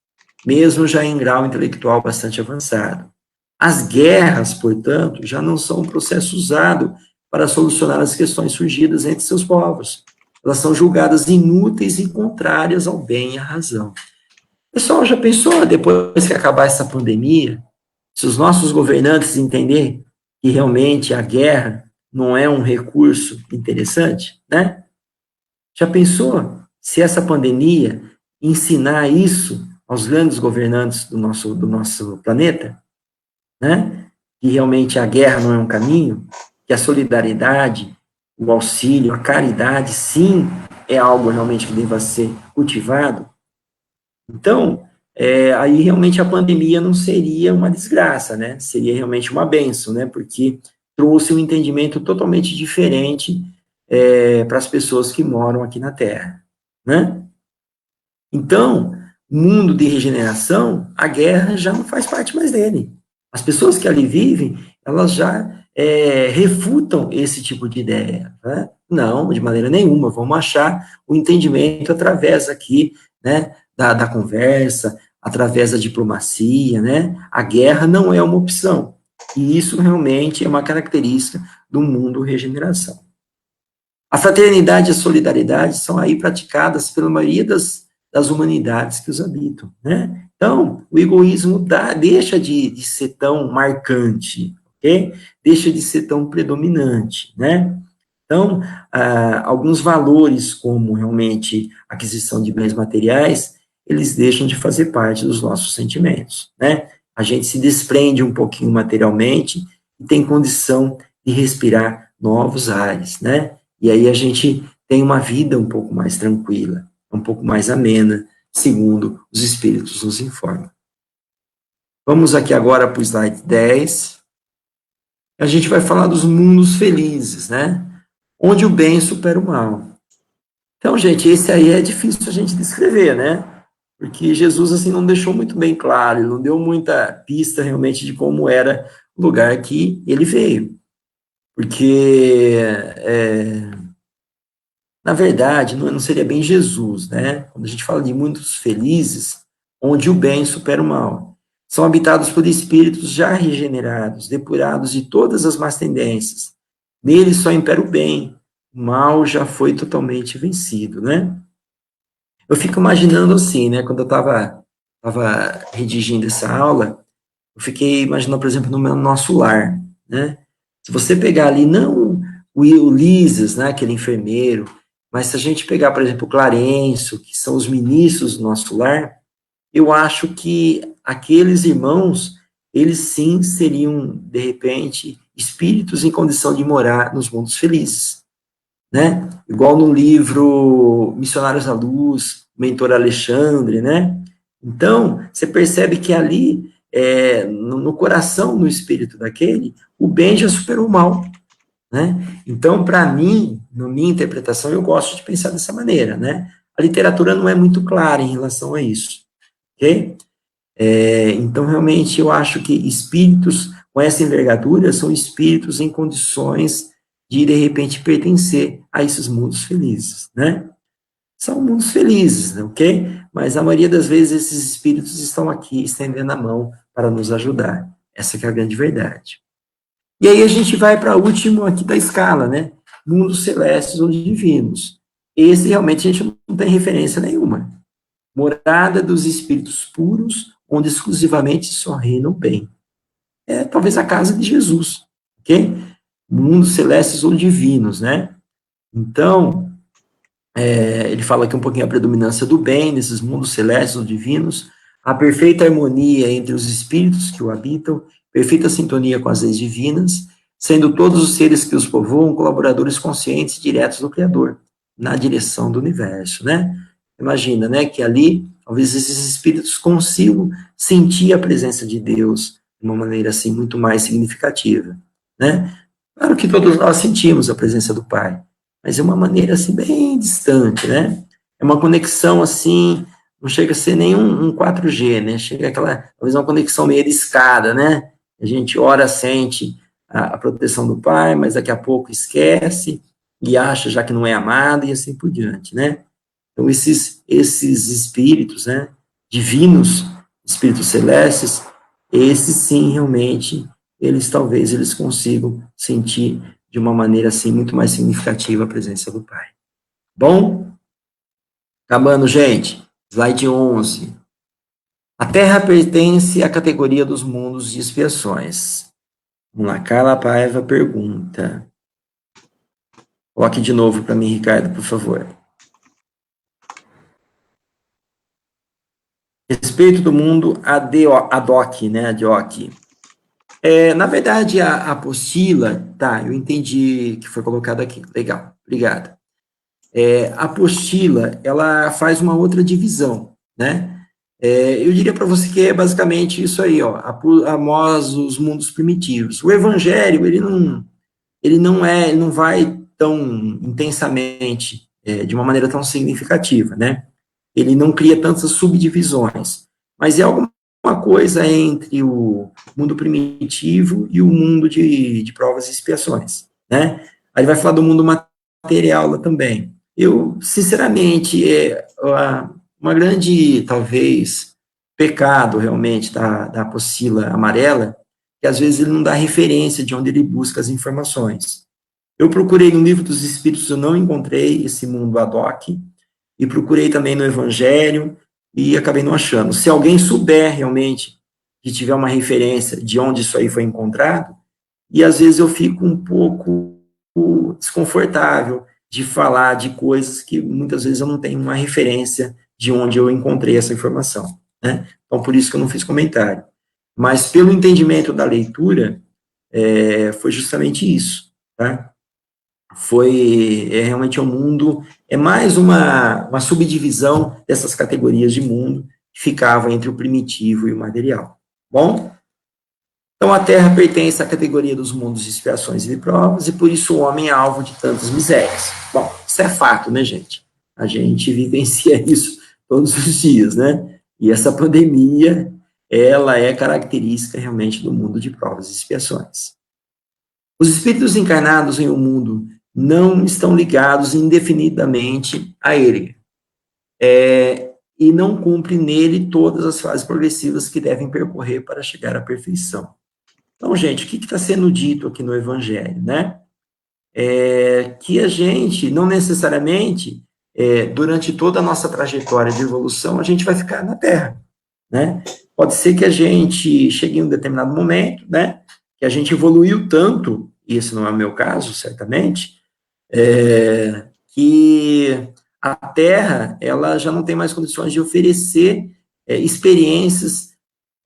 mesmo já em grau intelectual bastante avançado. As guerras, portanto, já não são um processo usado para solucionar as questões surgidas entre seus povos. Elas são julgadas inúteis e contrárias ao bem e à razão. Pessoal, já pensou, depois que acabar essa pandemia, se os nossos governantes entenderem que realmente a guerra não é um recurso interessante, né? Já pensou se essa pandemia ensinar isso aos grandes governantes do nosso planeta, né? Que realmente a guerra não é um caminho, que a solidariedade, o auxílio, a caridade, sim, é algo realmente que deva ser cultivado. Então, aí realmente a pandemia não seria uma desgraça, né? Seria realmente uma bênção, né? Porque trouxe um entendimento totalmente diferente para as pessoas que moram aqui na Terra, né? Então, mundo de regeneração, a guerra já não faz parte mais dele. As pessoas que ali vivem, elas já refutam esse tipo de ideia, né? Não, de maneira nenhuma, vamos achar o entendimento através aqui, né, da conversa, através da diplomacia, né? A guerra não é uma opção, e isso realmente é uma característica do mundo regeneração. A fraternidade e a solidariedade são aí praticadas pela maioria das humanidades que os habitam, né? Então, o egoísmo deixa de ser tão marcante, ok? Deixa de ser tão predominante, né? Então, alguns valores, como realmente aquisição de bens materiais, eles deixam de fazer parte dos nossos sentimentos, né? A gente se desprende um pouquinho materialmente e tem condição de respirar novos ares, né? E aí a gente tem uma vida um pouco mais tranquila, um pouco mais amena, segundo os espíritos nos informam. Vamos aqui agora para o slide 10. A gente vai falar dos mundos felizes, né? Onde o bem supera o mal. Então, gente, esse aí é difícil a gente descrever, né? Porque Jesus, assim, não deixou muito bem claro, ele não deu muita pista, realmente, de como era o lugar que ele veio. Porque, na verdade, não seria bem Jesus, né? Quando a gente fala de mundos felizes, onde o bem supera o mal. São habitados por espíritos já regenerados, depurados de todas as más tendências. Neles só impera o bem, o mal já foi totalmente vencido, né? Eu fico imaginando assim, né? Quando eu estava redigindo essa aula, eu fiquei imaginando, por exemplo, no nosso lar, né? Se você pegar ali, não o Ulisses, né, aquele enfermeiro, mas se a gente pegar, por exemplo, o Clarencio, que são os ministros do nosso lar, eu acho que aqueles irmãos, eles sim seriam, de repente, espíritos em condição de morar nos mundos felizes, né? Igual no livro Missionários à Luz, Mentor Alexandre, né? Então, você percebe que ali, no coração, no espírito daquele, o bem já superou o mal, né? Então, para mim, na minha interpretação, eu gosto de pensar dessa maneira, né? A literatura não é muito clara em relação a isso, ok? Então, realmente, eu acho que espíritos com essa envergadura são espíritos em condições de repente, pertencer a esses mundos felizes, né? São mundos felizes, ok? Mas a maioria das vezes esses espíritos estão aqui estendendo a mão para nos ajudar. Essa que é a grande verdade. E aí a gente vai para o último aqui da escala, né? Mundos celestes ou divinos. Esse realmente a gente não tem referência nenhuma. Morada dos espíritos puros, onde exclusivamente só reina o bem. É talvez a casa de Jesus, ok? Mundos celestes ou divinos, né? Então, ele fala aqui um pouquinho a predominância do bem nesses mundos celestes ou divinos, a perfeita harmonia entre os espíritos que o habitam, perfeita sintonia com as leis divinas, sendo todos os seres que os povoam colaboradores conscientes e diretos do Criador, na direção do universo, né? Imagina, né, que ali, talvez esses espíritos consigam sentir a presença de Deus de uma maneira, assim, muito mais significativa, né? Claro que todos nós sentimos a presença do Pai, mas é uma maneira, assim, bem distante, né? É uma conexão, assim, não chega a ser nem um 4G, né? Chega aquela, talvez uma conexão meio de escada, né? A gente ora, sente a proteção do Pai, mas daqui a pouco esquece e acha já que não é amado e assim por diante, né? Então, esses espíritos, né, divinos, espíritos celestes, esses sim, realmente, talvez eles consigam sentir de uma maneira, assim, muito mais significativa a presença do Pai. Bom? Acabando, gente. Slide 11. A Terra pertence à categoria dos mundos de expiações. Vamos lá, Carla Paiva pergunta. Coloque de novo para mim, Ricardo, por favor. Respeito do mundo ADOC, né, ADOC. Na verdade, a apostila, tá, eu entendi que foi colocado aqui, legal, obrigado. A apostila, ela faz uma outra divisão, né, eu diria para você que é basicamente isso aí, ó, os mundos primitivos. O evangelho, ele não vai tão intensamente, de uma maneira tão significativa, né? Ele não cria tantas subdivisões, mas é alguma coisa entre o mundo primitivo e o mundo de provas e expiações, né? Aí ele vai falar do mundo material lá também. Eu, sinceramente, uma grande, talvez, pecado, realmente, da apostila amarela, que às vezes ele não dá referência de onde ele busca as informações. Eu procurei no Livro dos Espíritos, eu não encontrei esse mundo ad hoc, e procurei também no Evangelho, e acabei não achando. Se alguém souber realmente, que tiver uma referência de onde isso aí foi encontrado, e às vezes eu fico um pouco desconfortável de falar de coisas que muitas vezes eu não tenho uma referência de onde eu encontrei essa informação, né? Então, por isso que eu não fiz comentário. Mas, pelo entendimento da leitura, foi justamente isso, tá? Foi realmente um mundo, mais uma subdivisão dessas categorias de mundo que ficava entre o primitivo e o material. Bom? Então, a Terra pertence à categoria dos mundos de expiações e de provas, e por isso o homem é alvo de tantas misérias. Bom, isso é fato, né, gente? A gente vivencia isso todos os dias, né? E essa pandemia, ela é característica realmente do mundo de provas e expiações. Os espíritos encarnados em um mundo não estão ligados indefinidamente a ele, e não cumprem nele todas as fases progressivas que devem percorrer para chegar à perfeição. Então, gente, o que está sendo dito aqui no Evangelho, né? Que a gente, não necessariamente, durante toda a nossa trajetória de evolução, a gente vai ficar na Terra, né? Pode ser que a gente chegue em um determinado momento, né? Que a gente evoluiu tanto, e esse não é o meu caso, certamente, que a Terra, ela já não tem mais condições de oferecer experiências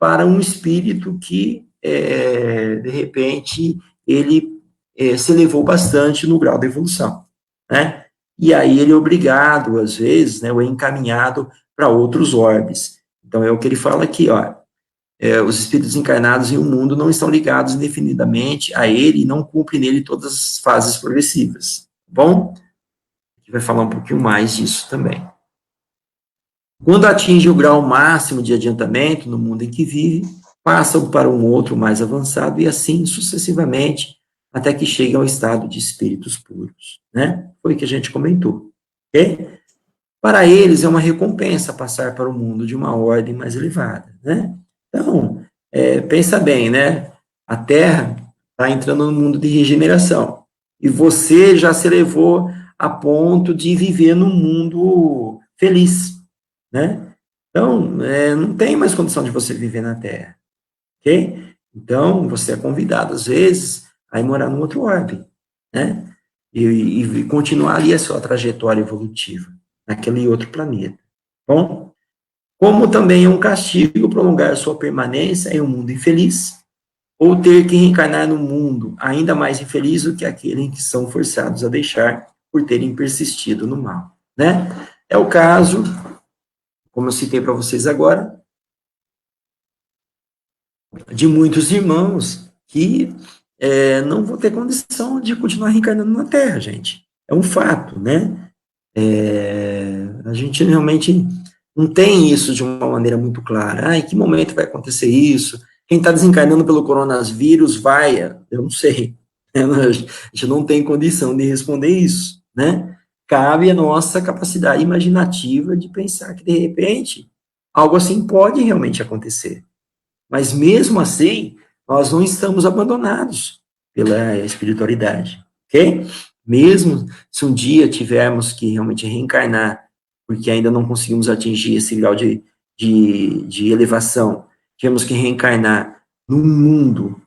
para um espírito que, de repente, ele se elevou bastante no grau da evolução, né? E aí ele é obrigado, às vezes, né, ou é encaminhado para outros orbes. Então, é o que ele fala aqui, ó, os espíritos encarnados em um mundo não estão ligados indefinidamente a ele e não cumprem nele todas as fases progressivas, tá bom? A gente vai falar um pouquinho mais disso também. Quando atinge o grau máximo de adiantamento no mundo em que vive, passam para um outro mais avançado e assim sucessivamente, até que chegue ao estado de espíritos puros, né? Foi o que a gente comentou, ok? Para eles é uma recompensa passar para o mundo de uma ordem mais elevada, né? Então, pensa bem, né? A Terra está entrando no mundo de regeneração e você já se elevou a ponto de viver num mundo feliz, né? Então, não tem mais condição de você viver na Terra, ok? Então, você é convidado, às vezes, a ir morar num outro orbe, né? E continuar ali a sua trajetória evolutiva, naquele outro planeta. Bom, como também é um castigo prolongar sua permanência em um mundo infeliz, ou ter que reencarnar num mundo ainda mais infeliz do que aquele em que são forçados a deixar por terem persistido no mal, né? É o caso, como eu citei para vocês agora, de muitos irmãos que não vão ter condição de continuar reencarnando na Terra, gente. É um fato, né? A gente realmente não tem isso de uma maneira muito clara. Em que momento vai acontecer isso? Quem está desencarnando pelo coronavírus vai? Eu não sei. A gente não tem condição de responder isso, né? Cabe a nossa capacidade imaginativa de pensar que, de repente, algo assim pode realmente acontecer. Mas, mesmo assim, nós não estamos abandonados pela espiritualidade, ok? Mesmo se um dia tivermos que realmente reencarnar, porque ainda não conseguimos atingir esse grau de elevação, tivermos que reencarnar num mundo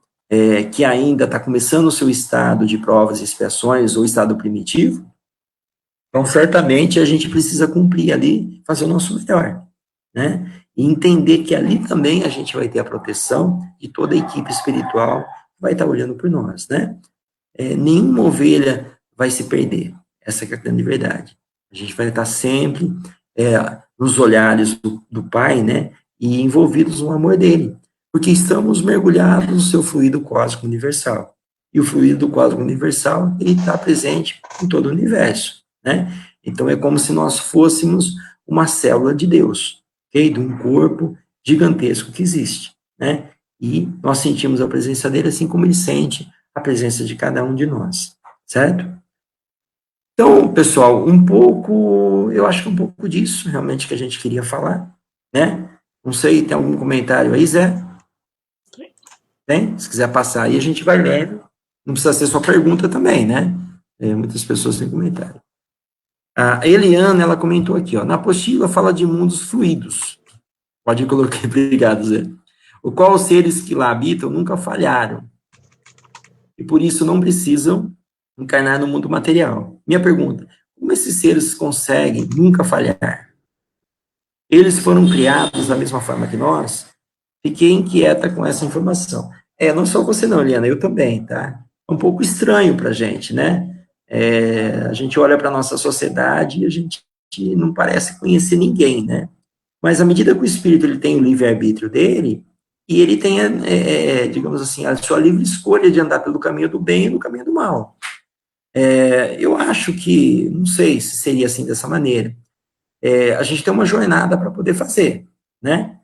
que ainda está começando o seu estado de provas e expiações, ou estado primitivo, então, certamente, a gente precisa cumprir ali, fazer o nosso melhor, né? E entender que ali também a gente vai ter a proteção de toda a equipe espiritual que vai estar olhando por nós, né? Nenhuma ovelha vai se perder, essa é a grande verdade. A gente vai estar sempre nos olhares do Pai, né? E envolvidos no amor dele, porque estamos mergulhados no seu fluido cósmico universal. e o fluido do cósmico universal, ele está presente em todo o universo, né? Então, é como se nós fôssemos uma célula de Deus, ok? De um corpo gigantesco que existe, né? E nós sentimos a presença dele assim como ele sente a presença de cada um de nós, certo? Então, pessoal, eu acho que um pouco disso realmente que a gente queria falar, né? Não sei, tem algum comentário aí, Zé? Tem? Se quiser passar aí, a gente vai lendo. Não precisa ser só pergunta também, né? Muitas pessoas têm comentário. A Eliana, ela comentou aqui, ó, na apostila fala de mundos fluidos. Pode colocar, obrigado, Zé. O qual os seres que lá habitam nunca falharam. E por isso não precisam encarnar no mundo material. Minha pergunta, como esses seres conseguem nunca falhar? Eles foram criados da mesma forma que nós? Fiquei inquieta com essa informação. Não só você não, Eliana, eu também, tá? É um pouco estranho para a gente, né? A gente olha para a nossa sociedade e a gente não parece conhecer ninguém, né? Mas à medida que o espírito ele tem o livre-arbítrio dele, e ele tem, digamos assim, a sua livre escolha de andar pelo caminho do bem e no caminho do mal. Eu acho que, não sei se seria assim dessa maneira, a gente tem uma jornada para poder fazer, né?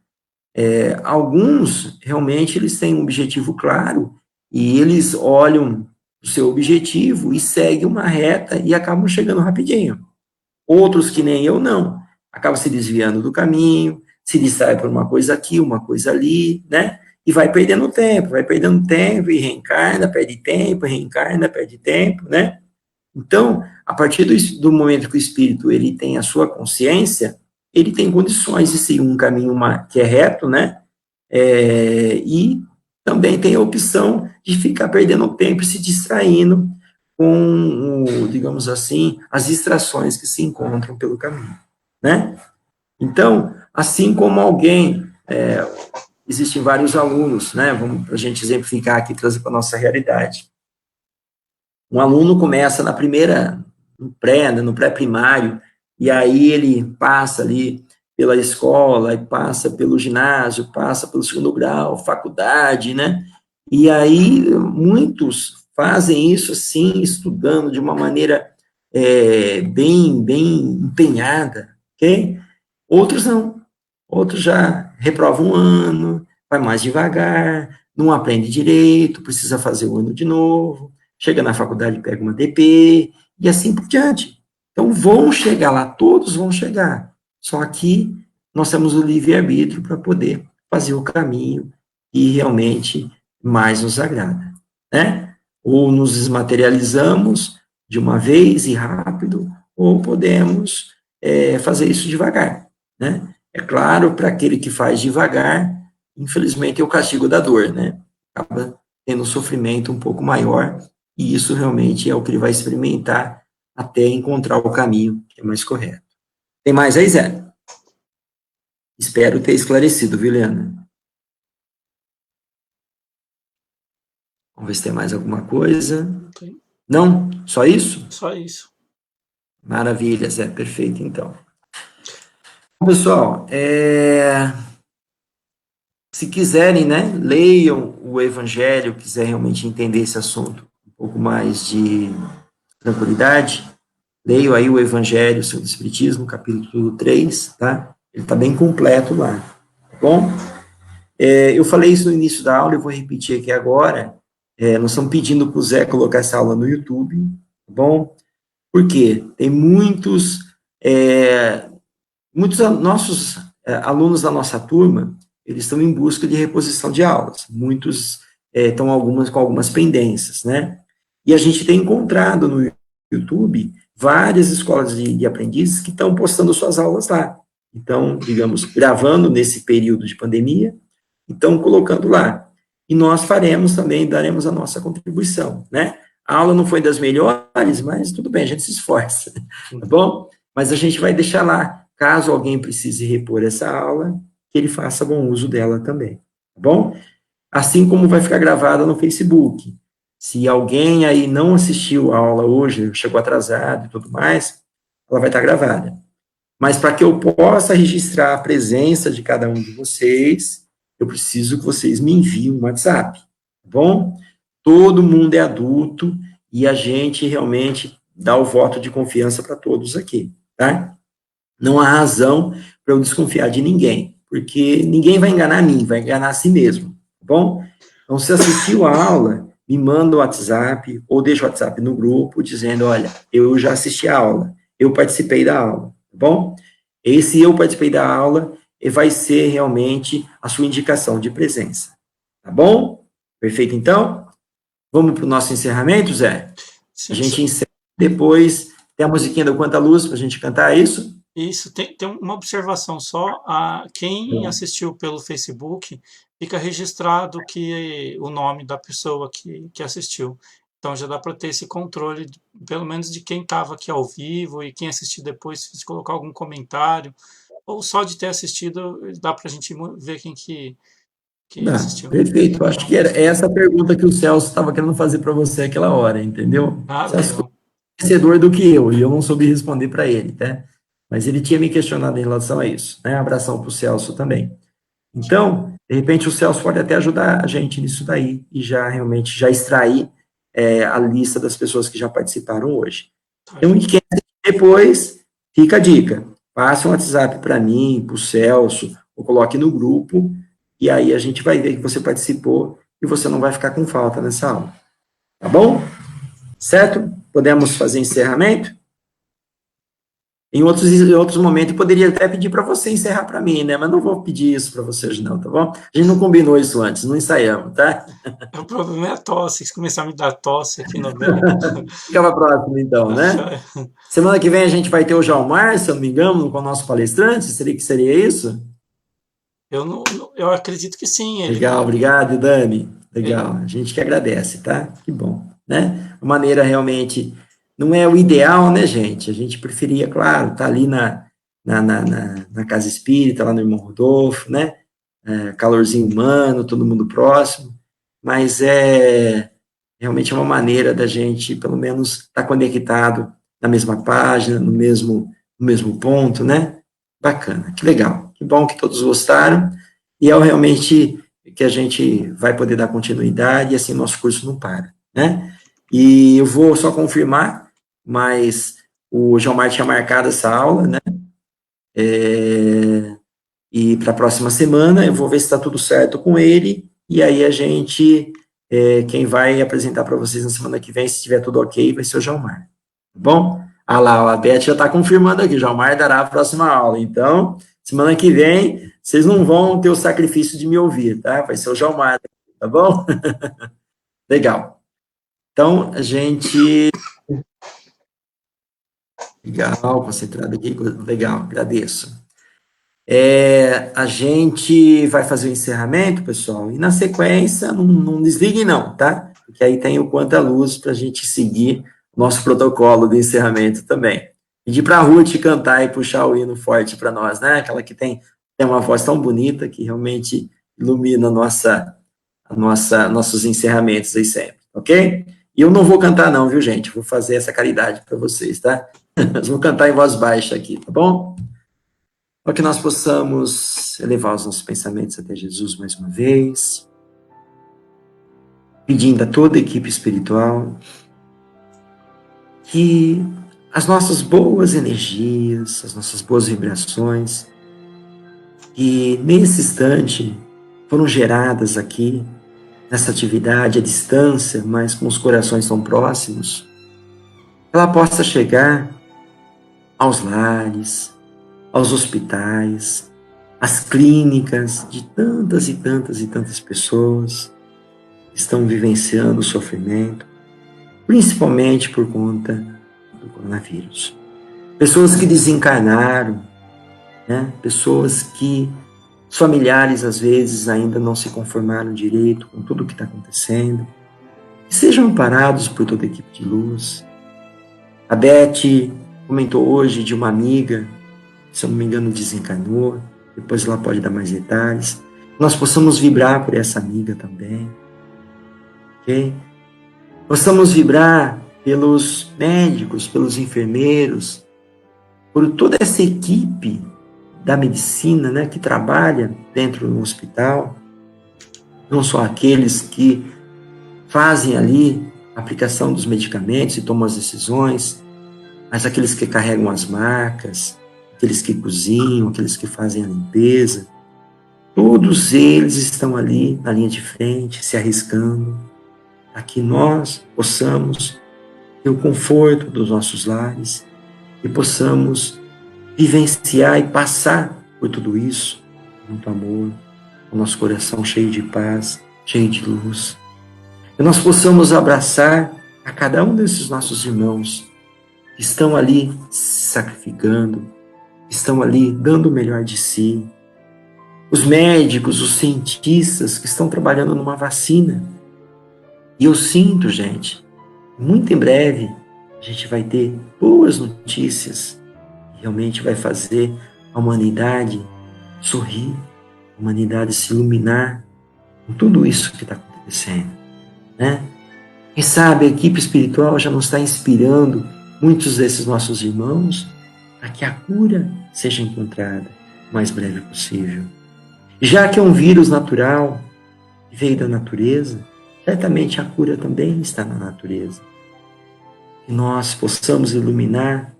Alguns, realmente, eles têm um objetivo claro, e eles olham o seu objetivo e seguem uma reta e acabam chegando rapidinho. Outros, que nem eu, não. Acabam se desviando do caminho, se distrai por uma coisa aqui, uma coisa ali, né? E vai perdendo tempo, e reencarna, perde tempo, reencarna, perde tempo, né? Então, a partir do momento que o espírito ele tem a sua consciência, ele tem condições de seguir um caminho que é reto, né? E também tem a opção de ficar perdendo tempo e se distraindo com, digamos assim, as distrações que se encontram pelo caminho, né? Então, assim como existem vários alunos, né? Vamos, para a gente exemplificar aqui, trazer para a nossa realidade. Um aluno começa no pré-primário, e aí ele passa ali pela escola, e passa pelo ginásio, passa pelo segundo grau, faculdade, né? E aí muitos fazem isso assim, estudando de uma maneira bem empenhada, ok? Outros não. Outros já reprovam um ano, vai mais devagar, não aprende direito, precisa fazer o ano de novo, chega na faculdade, pega uma DP, e assim por diante. Então, vão chegar lá, todos vão chegar. Só que nós temos o livre-arbítrio para poder fazer o caminho que realmente mais nos agrada, né? Ou nos desmaterializamos de uma vez e rápido, ou podemos fazer isso devagar, né? É claro, para aquele que faz devagar, infelizmente é o castigo da dor, né? Acaba tendo um sofrimento um pouco maior, e isso realmente é o que ele vai experimentar até encontrar o caminho que é mais correto. Tem mais aí, Zé? Espero ter esclarecido, viu, Leana? Vamos ver se tem mais alguma coisa. Okay. Não? Só isso? Só isso. Maravilha, Zé. Perfeito, então. Pessoal, se quiserem, né, leiam o Evangelho, quiser realmente entender esse assunto um pouco mais de tranquilidade, leiam aí o Evangelho segundo o Espiritismo, capítulo 3, tá? Ele está bem completo lá, tá bom? Eu falei isso no início da aula, eu vou repetir aqui agora. Nós estamos pedindo para o Zé colocar essa aula no YouTube, tá bom? Por quê? Tem muitos nossos alunos da nossa turma, eles estão em busca de reposição de aulas. Muitos estão com algumas pendências, né? E a gente tem encontrado no YouTube várias escolas de aprendizes que estão postando suas aulas lá. Então, digamos, gravando nesse período de pandemia, estão colocando lá. E nós daremos a nossa contribuição, né? A aula não foi das melhores, mas tudo bem, a gente se esforça, tá bom? Mas a gente vai deixar lá, caso alguém precise repor essa aula, que ele faça bom uso dela também, tá bom? Assim como vai ficar gravada no Facebook. Se alguém aí não assistiu a aula hoje, chegou atrasado e tudo mais, ela vai estar gravada. Mas para que eu possa registrar a presença de cada um de vocês, eu preciso que vocês me enviem um WhatsApp, tá bom? todo mundo é adulto e a gente realmente dá o voto de confiança para todos aqui, tá? Não há razão para eu desconfiar de ninguém, porque ninguém vai enganar mim, vai enganar a si mesmo, tá bom? Então, se assistiu a aula, me manda o WhatsApp ou deixa o WhatsApp no grupo dizendo, olha, eu já assisti a aula, eu participei da aula, tá bom? Esse eu participei da aula vai ser realmente a sua indicação de presença, tá bom? Perfeito, então? Vamos para o nosso encerramento, Zé? Sim, A gente encerra depois, tem a musiquinha do Quanta Luz para a gente cantar, é isso? isso, tem uma observação só. Quem assistiu pelo Facebook, fica registrado que o nome da pessoa que assistiu. Então já dá para ter esse controle, pelo menos de quem estava aqui ao vivo e quem assistiu depois, se colocar algum comentário, ou só de ter assistido, dá para a gente ver quem que Dá, assistiu. perfeito. Acho que era essa a pergunta que o Celso estava querendo fazer para você aquela hora, entendeu? Ah, Celso foi legal. conhecedor do que eu, e eu não soube responder para ele, tá? Mas ele tinha me questionado em relação a isso, né? Abração para o Celso também. Então, de repente, o Celso pode até ajudar a gente nisso daí, e já realmente já extrair a lista das pessoas que já participaram hoje. Tá, Então, e quem depois, fica a dica, passe um WhatsApp para mim, para o Celso, ou coloque no grupo, e aí a gente vai ver que você participou e você não vai ficar com falta nessa aula. Tá bom? Certo? Podemos fazer encerramento? Em outros momentos, eu poderia até pedir para você encerrar para mim, né? Mas não vou pedir isso para você hoje, não, tá bom? A gente não combinou isso antes, não ensaiamos, tá? o problema é a tosse, se começar a me dar tosse aqui no meio. Fica para a próxima, então, Já né? é. Semana que vem a gente vai ter o Jalmar, se eu não me engano, com o nosso palestrante, seria isso? Eu acredito que sim. Legal, obrigado, Dani. Ele, Legal, a gente que agradece, tá? Que bom, né? Uma maneira realmente, não é o ideal, né, gente? A gente preferia, claro, estar ali na Casa Espírita, lá no Irmão Rodolfo, né? Calorzinho humano, todo mundo próximo, mas realmente é uma maneira da gente, pelo menos, estar conectado na mesma página, no mesmo ponto, né? Bacana, que legal, que bom que todos gostaram, e é realmente que a gente vai poder dar continuidade, e assim o nosso curso não para, né? E eu vou só confirmar, mas o Gilmar tinha marcado essa aula, né? E para a próxima semana eu vou ver se está tudo certo com ele, e aí a gente, quem vai apresentar para vocês na semana que vem, se estiver tudo ok, vai ser o Gilmar, tá bom? Ah lá, a Beth já está confirmando aqui, o Gilmar dará a próxima aula, então, semana que vem, vocês não vão ter o sacrifício de me ouvir, tá? Vai ser o Gilmar, tá bom? Legal. Então, a gente... Legal, concentrado aqui, legal, agradeço. A gente vai fazer o encerramento, pessoal, e na sequência, não desliguem não, tá? Porque aí tem o Quanta Luz para a gente seguir o nosso protocolo de encerramento também. Pedir para a Ruth cantar e puxar o hino forte para nós, né? Aquela que tem uma voz tão bonita que realmente ilumina nossos encerramentos aí sempre, ok? E eu não vou cantar não, viu, gente? Vou fazer essa caridade para vocês, tá? Mas vou cantar em voz baixa aqui, tá bom? Para que nós possamos elevar os nossos pensamentos até Jesus mais uma vez, pedindo a toda a equipe espiritual que as nossas boas energias, as nossas boas vibrações, que nesse instante foram geradas aqui, nessa atividade à distância, mas com os corações tão próximos, ela possa chegar aos lares, aos hospitais, às clínicas de tantas e tantas e tantas pessoas que estão vivenciando o sofrimento, principalmente por conta do coronavírus. Pessoas que desencarnaram, né? Pessoas que os familiares às vezes ainda não se conformaram direito com tudo o que está acontecendo, que sejam amparados por toda a equipe de luz. A Beth comentou hoje de uma amiga, se eu não me engano, desencarnou, depois ela pode dar mais detalhes. Nós possamos vibrar por essa amiga também, ok? Possamos vibrar pelos médicos, pelos enfermeiros, por toda essa equipe da medicina, né, que trabalha dentro do hospital, não só aqueles que fazem ali a aplicação dos medicamentos e tomam as decisões, mas aqueles que carregam as macas, aqueles que cozinham, aqueles que fazem a limpeza, todos eles estão ali na linha de frente, se arriscando, para que nós possamos ter o conforto dos nossos lares e possamos vivenciar e passar por tudo isso com muito amor, com o nosso coração cheio de paz, cheio de luz. Que nós possamos abraçar a cada um desses nossos irmãos que estão ali se sacrificando, que estão ali dando o melhor de si. Os médicos, os cientistas que estão trabalhando numa vacina. E eu sinto, gente, muito em breve a gente vai ter boas notícias que realmente vai fazer a humanidade sorrir, a humanidade se iluminar com tudo isso que está acontecendo, né? Quem sabe a equipe espiritual já não está inspirando muitos desses nossos irmãos para que a cura seja encontrada o mais breve possível. Já que é um vírus natural, que veio da natureza, certamente a cura também está na natureza. Que nós possamos iluminar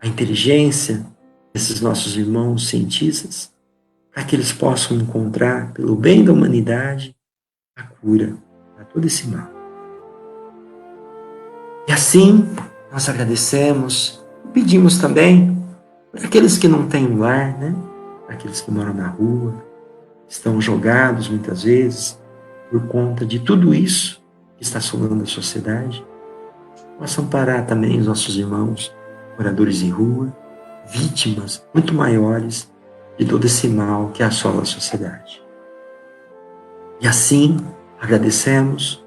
a inteligência desses nossos irmãos cientistas, para que eles possam encontrar, pelo bem da humanidade, a cura para todo esse mal. E assim, nós agradecemos, pedimos também para aqueles que não têm um lar, né? Para aqueles que moram na rua, estão jogados muitas vezes por conta de tudo isso que está assolando a sociedade, possam parar também os nossos irmãos, moradores de rua, vítimas muito maiores de todo esse mal que assola a sociedade. E assim, agradecemos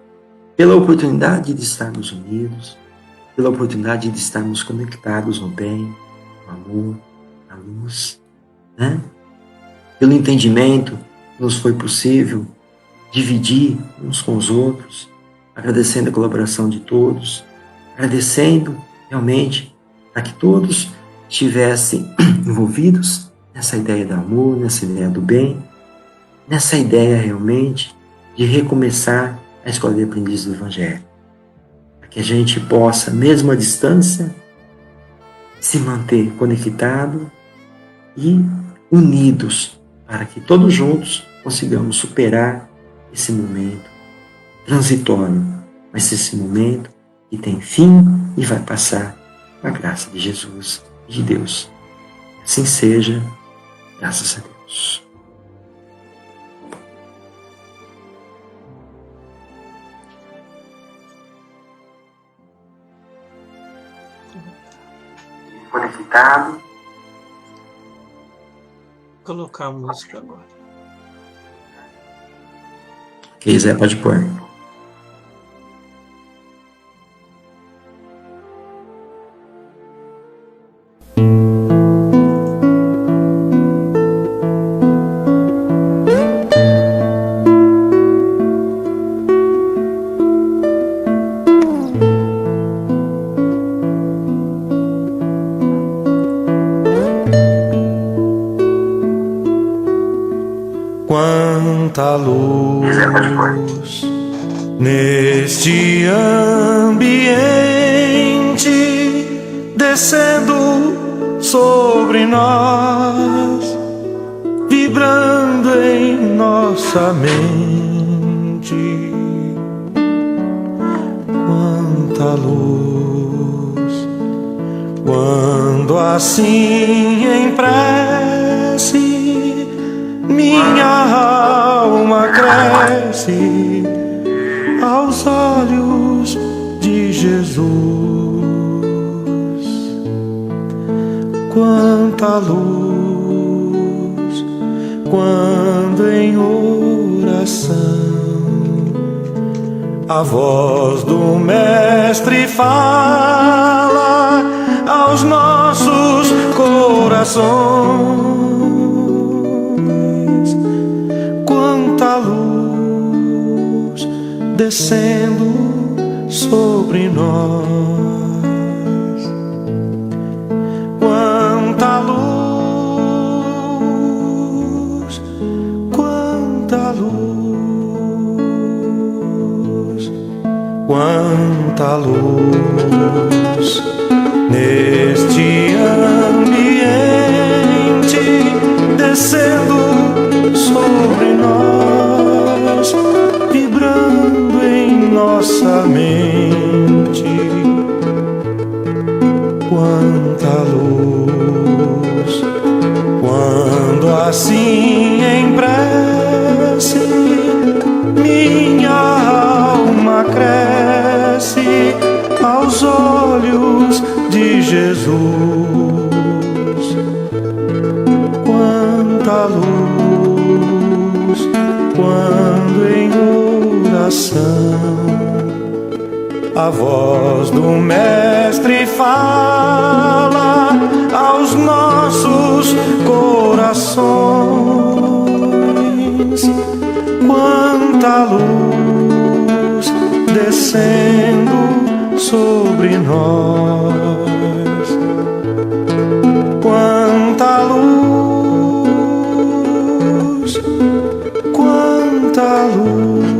pela oportunidade de estarmos unidos, pela oportunidade de estarmos conectados no bem, no amor, na luz, né? Pelo entendimento que nos foi possível dividir uns com os outros, agradecendo a colaboração de todos, agradecendo realmente para que todos estivessem envolvidos nessa ideia do amor, nessa ideia do bem, nessa ideia realmente de recomeçar a escola de aprendizes do Evangelho. Para que a gente possa, mesmo à distância, se manter conectado e unidos, para que todos juntos consigamos superar esse momento transitório, mas esse momento que tem fim e vai passar com a graça de Jesus e de Deus. Assim seja, graças a Deus. Conectado. Colocar a música agora. Quem quiser pode pôr. Quanta luz neste ambiente descendo sobre nós, vibrando em nossa mente. Quanta luz, quando assim em prece minha alma cresce aos olhos de Jesus. Quanta luz, quando em oração a voz do Mestre fala aos nossos corações. Quanta luz descendo sobre nós. Quanta luz, quanta luz, neste ambiente, descendo sobre nós, vibrando em nossa mente. Quanta luz, quando assim em prece minha alma cresce aos olhos de Jesus. Quanta luz, quando em oração a voz do Mestre fala aos nossos corações. Quanta luz descendo sobre nós. Quanta luz, quanta luz.